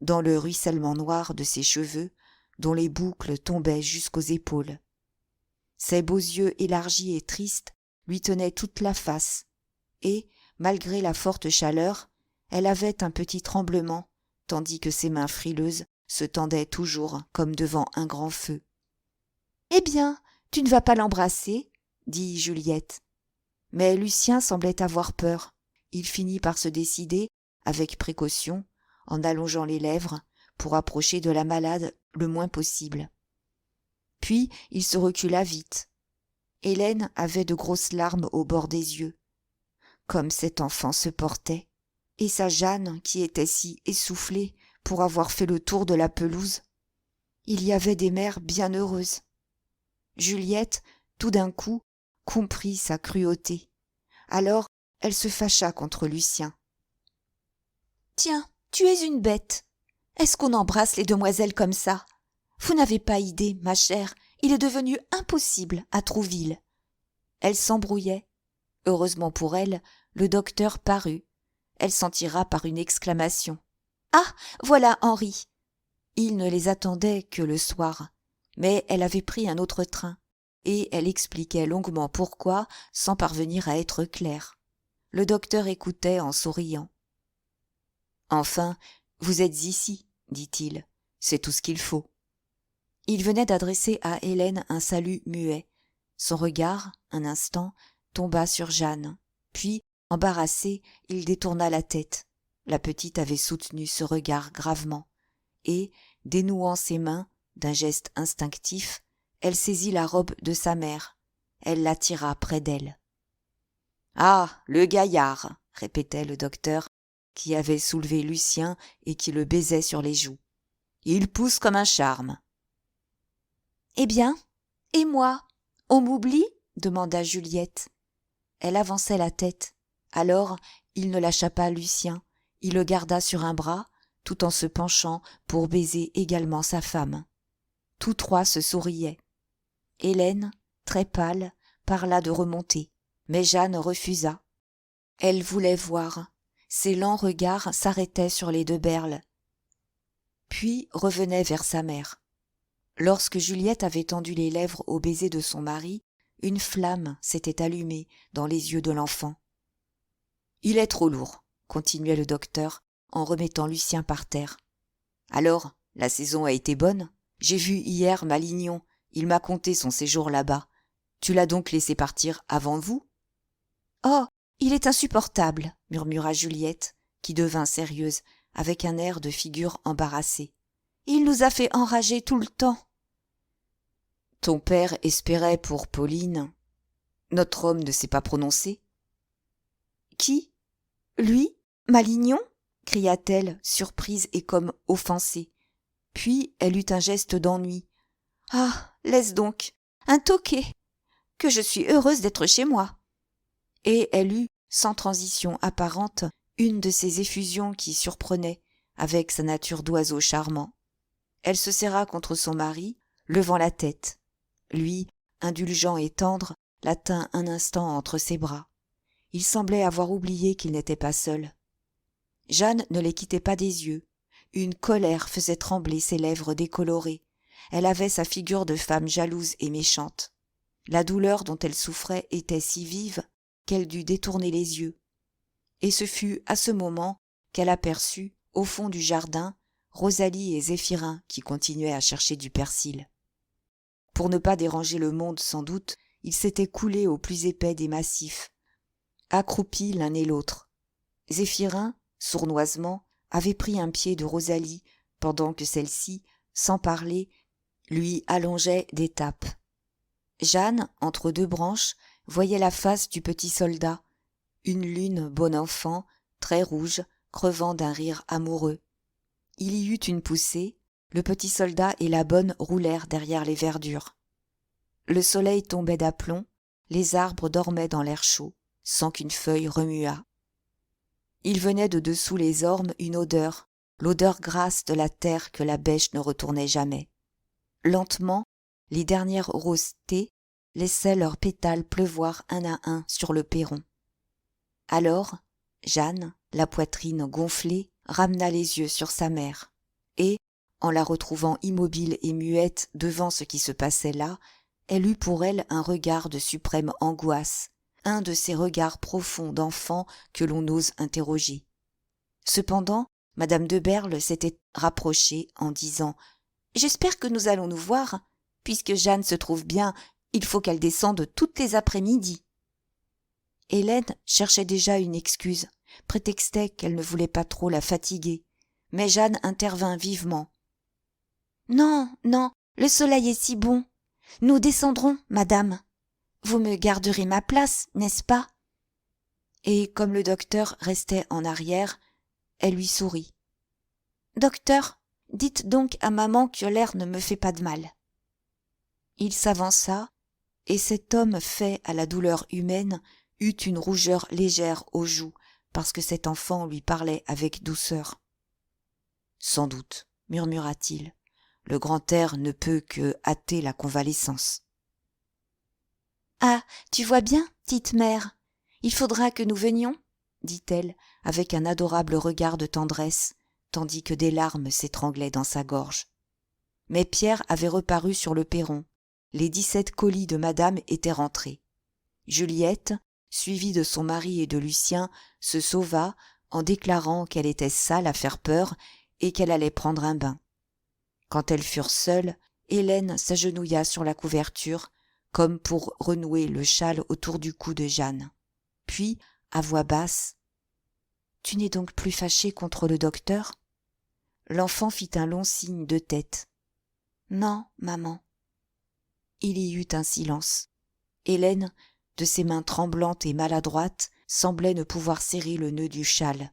dans le ruissellement noir de ses cheveux, dont les boucles tombaient jusqu'aux épaules. Ses beaux yeux élargis et tristes lui tenait toute la face, et, malgré la forte chaleur, elle avait un petit tremblement, tandis que ses mains frileuses se tendaient toujours comme devant un grand feu. « Eh bien, tu ne vas pas l'embrasser ?» dit Juliette. Mais Lucien semblait avoir peur. Il finit par se décider, avec précaution, en allongeant les lèvres, pour approcher de la malade le moins possible. Puis il se recula vite. Hélène avait de grosses larmes au bord des yeux. Comme cet enfant se portait, et sa Jeanne qui était si essoufflée pour avoir fait le tour de la pelouse. Il y avait des mères bien heureuses. Juliette, tout d'un coup, comprit sa cruauté. Alors elle se fâcha contre Lucien. « Tiens, tu es une bête. Est-ce qu'on embrasse les demoiselles comme ça ? Vous n'avez pas idée, ma chère, il est devenu impossible à Trouville. » Elle s'embrouillait. Heureusement pour elle, le docteur parut. Elle s'en tira par une exclamation. « Ah, voilà Henri !» Il ne les attendait que le soir, mais elle avait pris un autre train, et elle expliquait longuement pourquoi, sans parvenir à être claire. Le docteur écoutait en souriant. « Enfin, vous êtes ici, dit-il, c'est tout ce qu'il faut. » Il venait d'adresser à Hélène un salut muet. Son regard, un instant, tomba sur Jeanne, puis, embarrassé, il détourna la tête. La petite avait soutenu ce regard gravement, et, dénouant ses mains, d'un geste instinctif, elle saisit la robe de sa mère. Elle l'attira près d'elle. « Ah, le gaillard !» répétait le docteur, qui avait soulevé Lucien et qui le baisait sur les joues. « Il pousse comme un charme. »« Eh bien, et moi, on m'oublie ?» demanda Juliette. Elle avançait la tête. Alors, il ne lâcha pas Lucien. Il le garda sur un bras, tout en se penchant pour baiser également sa femme. Tous trois se souriaient. Hélène, très pâle, parla de remonter, mais Jeanne refusa. Elle voulait voir. Ses lents regards s'arrêtaient sur les deux berles, puis revenaient vers sa mère. Lorsque Juliette avait tendu les lèvres au baiser de son mari, une flamme s'était allumée dans les yeux de l'enfant. « Il est trop lourd, » continuait le docteur en remettant Lucien par terre. « Alors, la saison a été bonne ? J'ai vu hier Malignon, il m'a conté son séjour là-bas. Tu l'as donc laissé partir avant vous ? » « Oh, il est insupportable, » murmura Juliette, qui devint sérieuse, avec un air de figure embarrassée. « Il nous a fait enrager tout le temps. » « Ton père espérait pour Pauline. Notre homme ne s'est pas prononcé. »« Qui ? Lui ? Malignon ?» cria-t-elle, surprise et comme offensée. Puis elle eut un geste d'ennui. « Ah, laisse donc, un toqué ! Que je suis heureuse d'être chez moi !» Et elle eut, sans transition apparente, une de ces effusions qui surprenaient, avec sa nature d'oiseau charmant. Elle se serra contre son mari, levant la tête. Lui, indulgent et tendre, la tint un instant entre ses bras. Il semblait avoir oublié qu'il n'était pas seul. Jeanne ne les quittait pas des yeux. Une colère faisait trembler ses lèvres décolorées. Elle avait sa figure de femme jalouse et méchante. La douleur dont elle souffrait était si vive qu'elle dut détourner les yeux. Et ce fut à ce moment qu'elle aperçut, au fond du jardin, Rosalie et Zéphirin qui continuaient à chercher du persil. Pour ne pas déranger le monde sans doute, ils s'étaient coulés au plus épais des massifs, accroupis l'un et l'autre. Zéphirin, sournoisement, avait pris un pied de Rosalie, pendant que celle-ci, sans parler, lui allongeait des tapes. Jeanne, entre deux branches, voyait la face du petit soldat, une lune bon enfant, très rouge, crevant d'un rire amoureux. Il y eut une poussée, le petit soldat et la bonne roulèrent derrière les verdures. Le soleil tombait d'aplomb, les arbres dormaient dans l'air chaud, sans qu'une feuille remuât. Il venait de dessous les ormes une odeur, l'odeur grasse de la terre que la bêche ne retournait jamais. Lentement, les dernières rosées laissaient leurs pétales pleuvoir un à un sur le perron. Alors, Jeanne, la poitrine gonflée, ramena les yeux sur sa mère, et, en la retrouvant immobile et muette devant ce qui se passait là, elle eut pour elle un regard de suprême angoisse, un de ces regards profonds d'enfant que l'on ose interroger. Cependant, madame de Berle s'était rapprochée en disant « J'espère que nous allons nous voir. Puisque Jeanne se trouve bien, il faut qu'elle descende toutes les après-midi. » Hélène cherchait déjà une excuse, prétextait qu'elle ne voulait pas trop la fatiguer, mais Jeanne intervint vivement. « Non, non, le soleil est si bon. Nous descendrons, madame. Vous me garderez ma place, n'est-ce pas ?» Et comme le docteur restait en arrière, elle lui sourit. « Docteur, dites donc à maman que l'air ne me fait pas de mal. » Il s'avança, et cet homme fait à la douleur humaine eut une rougeur légère aux joues, parce que cet enfant lui parlait avec douceur. « Sans doute, murmura-t-il, le grand air ne peut que hâter la convalescence. »« Ah, tu vois bien, petite mère, il faudra que nous venions, » dit-elle, avec un adorable regard de tendresse, tandis que des larmes s'étranglaient dans sa gorge. Mais Pierre avait reparu sur le perron. Les 17 colis de madame étaient rentrés. Juliette, suivie de son mari et de Lucien, se sauva en déclarant qu'elle était sale à faire peur et qu'elle allait prendre un bain. Quand elles furent seules, Hélène s'agenouilla sur la couverture, comme pour renouer le châle autour du cou de Jeanne. Puis, à voix basse, « Tu n'es donc plus fâchée contre le docteur ?» L'enfant fit un long signe de tête. « Non, maman. » Il y eut un silence. Hélène, de ses mains tremblantes et maladroites, semblait ne pouvoir serrer le nœud du châle.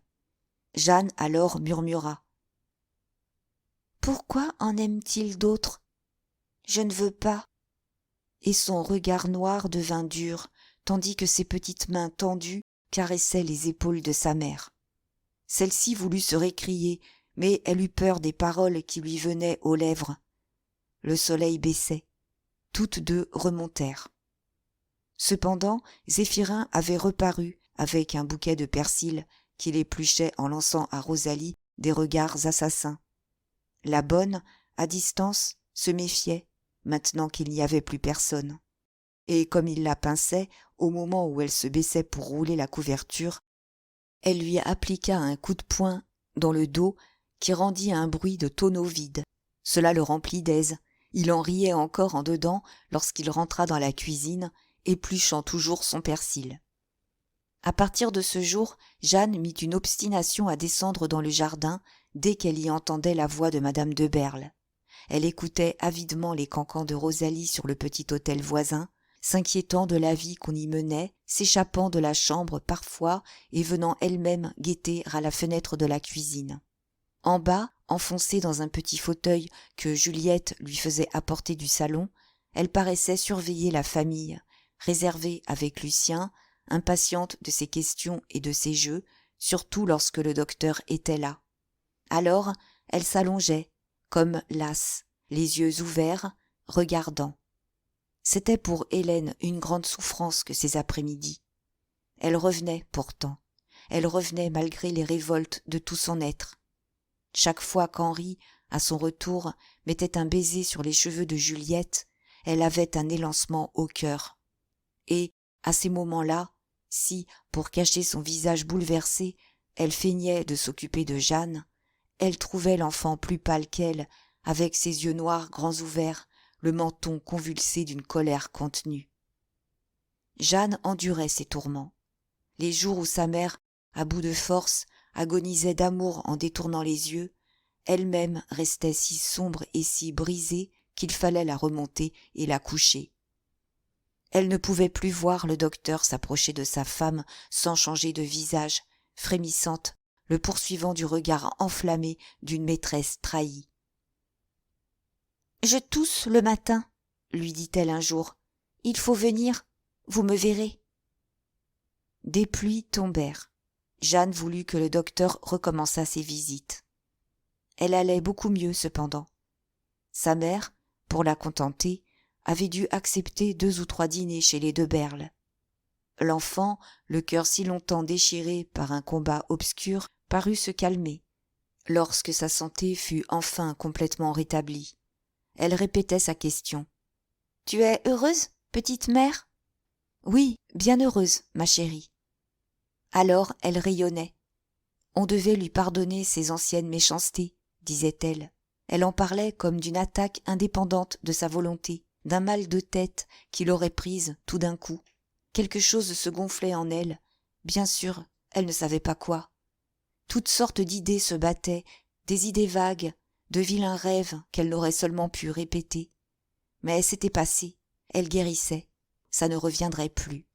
Jeanne alors murmura. « Pourquoi en aime-t-il d'autres ? Je ne veux pas. » Et son regard noir devint dur, tandis que ses petites mains tendues caressaient les épaules de sa mère. Celle-ci voulut se récrier, mais elle eut peur des paroles qui lui venaient aux lèvres. Le soleil baissait. Toutes deux remontèrent. Cependant, Zéphirin avait reparu avec un bouquet de persil qu'il épluchait en lançant à Rosalie des regards assassins. La bonne, à distance, se méfiait, maintenant qu'il n'y avait plus personne. Et comme il la pinçait, au moment où elle se baissait pour rouler la couverture, elle lui appliqua un coup de poing dans le dos qui rendit un bruit de tonneau vide. Cela le remplit d'aise. Il en riait encore en dedans lorsqu'il rentra dans la cuisine, épluchant toujours son persil. À partir de ce jour, Jeanne mit une obstination à descendre dans le jardin dès qu'elle y entendait la voix de madame de Berle. Elle écoutait avidement les cancans de Rosalie sur le petit hôtel voisin, s'inquiétant de la vie qu'on y menait, s'échappant de la chambre parfois et venant elle-même guetter à la fenêtre de la cuisine. En bas, enfoncée dans un petit fauteuil que Juliette lui faisait apporter du salon, elle paraissait surveiller la famille, réservée avec Lucien, impatiente de ses questions et de ses jeux, surtout lorsque le docteur était là. Alors, elle s'allongeait, comme lasse, les yeux ouverts, regardant. C'était pour Hélène une grande souffrance que ces après-midi. Elle revenait pourtant, elle revenait malgré les révoltes de tout son être. Chaque fois qu'Henri, à son retour, mettait un baiser sur les cheveux de Juliette, elle avait un élancement au cœur. Et, à ces moments-là, si, pour cacher son visage bouleversé, elle feignait de s'occuper de Jeanne, elle trouvait l'enfant plus pâle qu'elle, avec ses yeux noirs grands ouverts, le menton convulsé d'une colère contenue. Jeanne endurait ces tourments. Les jours où sa mère, à bout de force, agonisait d'amour en détournant les yeux, elle-même restait si sombre et si brisée qu'il fallait la remonter et la coucher. Elle ne pouvait plus voir le docteur s'approcher de sa femme sans changer de visage, frémissante, le poursuivant du regard enflammé d'une maîtresse trahie. « Je tousse le matin, » lui dit-elle un jour. « Il faut venir, vous me verrez. » Des pluies tombèrent. Jeanne voulut que le docteur recommençât ses visites. Elle allait beaucoup mieux cependant. Sa mère, pour la contenter, avait dû accepter 2 ou 3 dîners chez les de Berle. L'enfant, le cœur si longtemps déchiré par un combat obscur, parut se calmer, lorsque sa santé fut enfin complètement rétablie. Elle répétait sa question. « Tu es heureuse, petite mère ?»« Oui, bien heureuse, ma chérie. Alors elle rayonnait. On devait lui pardonner ses anciennes méchancetés, disait-elle. Elle en parlait comme d'une attaque indépendante de sa volonté, d'un mal de tête qui l'aurait prise tout d'un coup. Quelque chose se gonflait en elle, bien sûr, elle ne savait pas quoi. Toutes sortes d'idées se battaient, des idées vagues, de vilains rêves qu'elle n'aurait seulement pu répéter. Mais c'était passé, elle guérissait, ça ne reviendrait plus.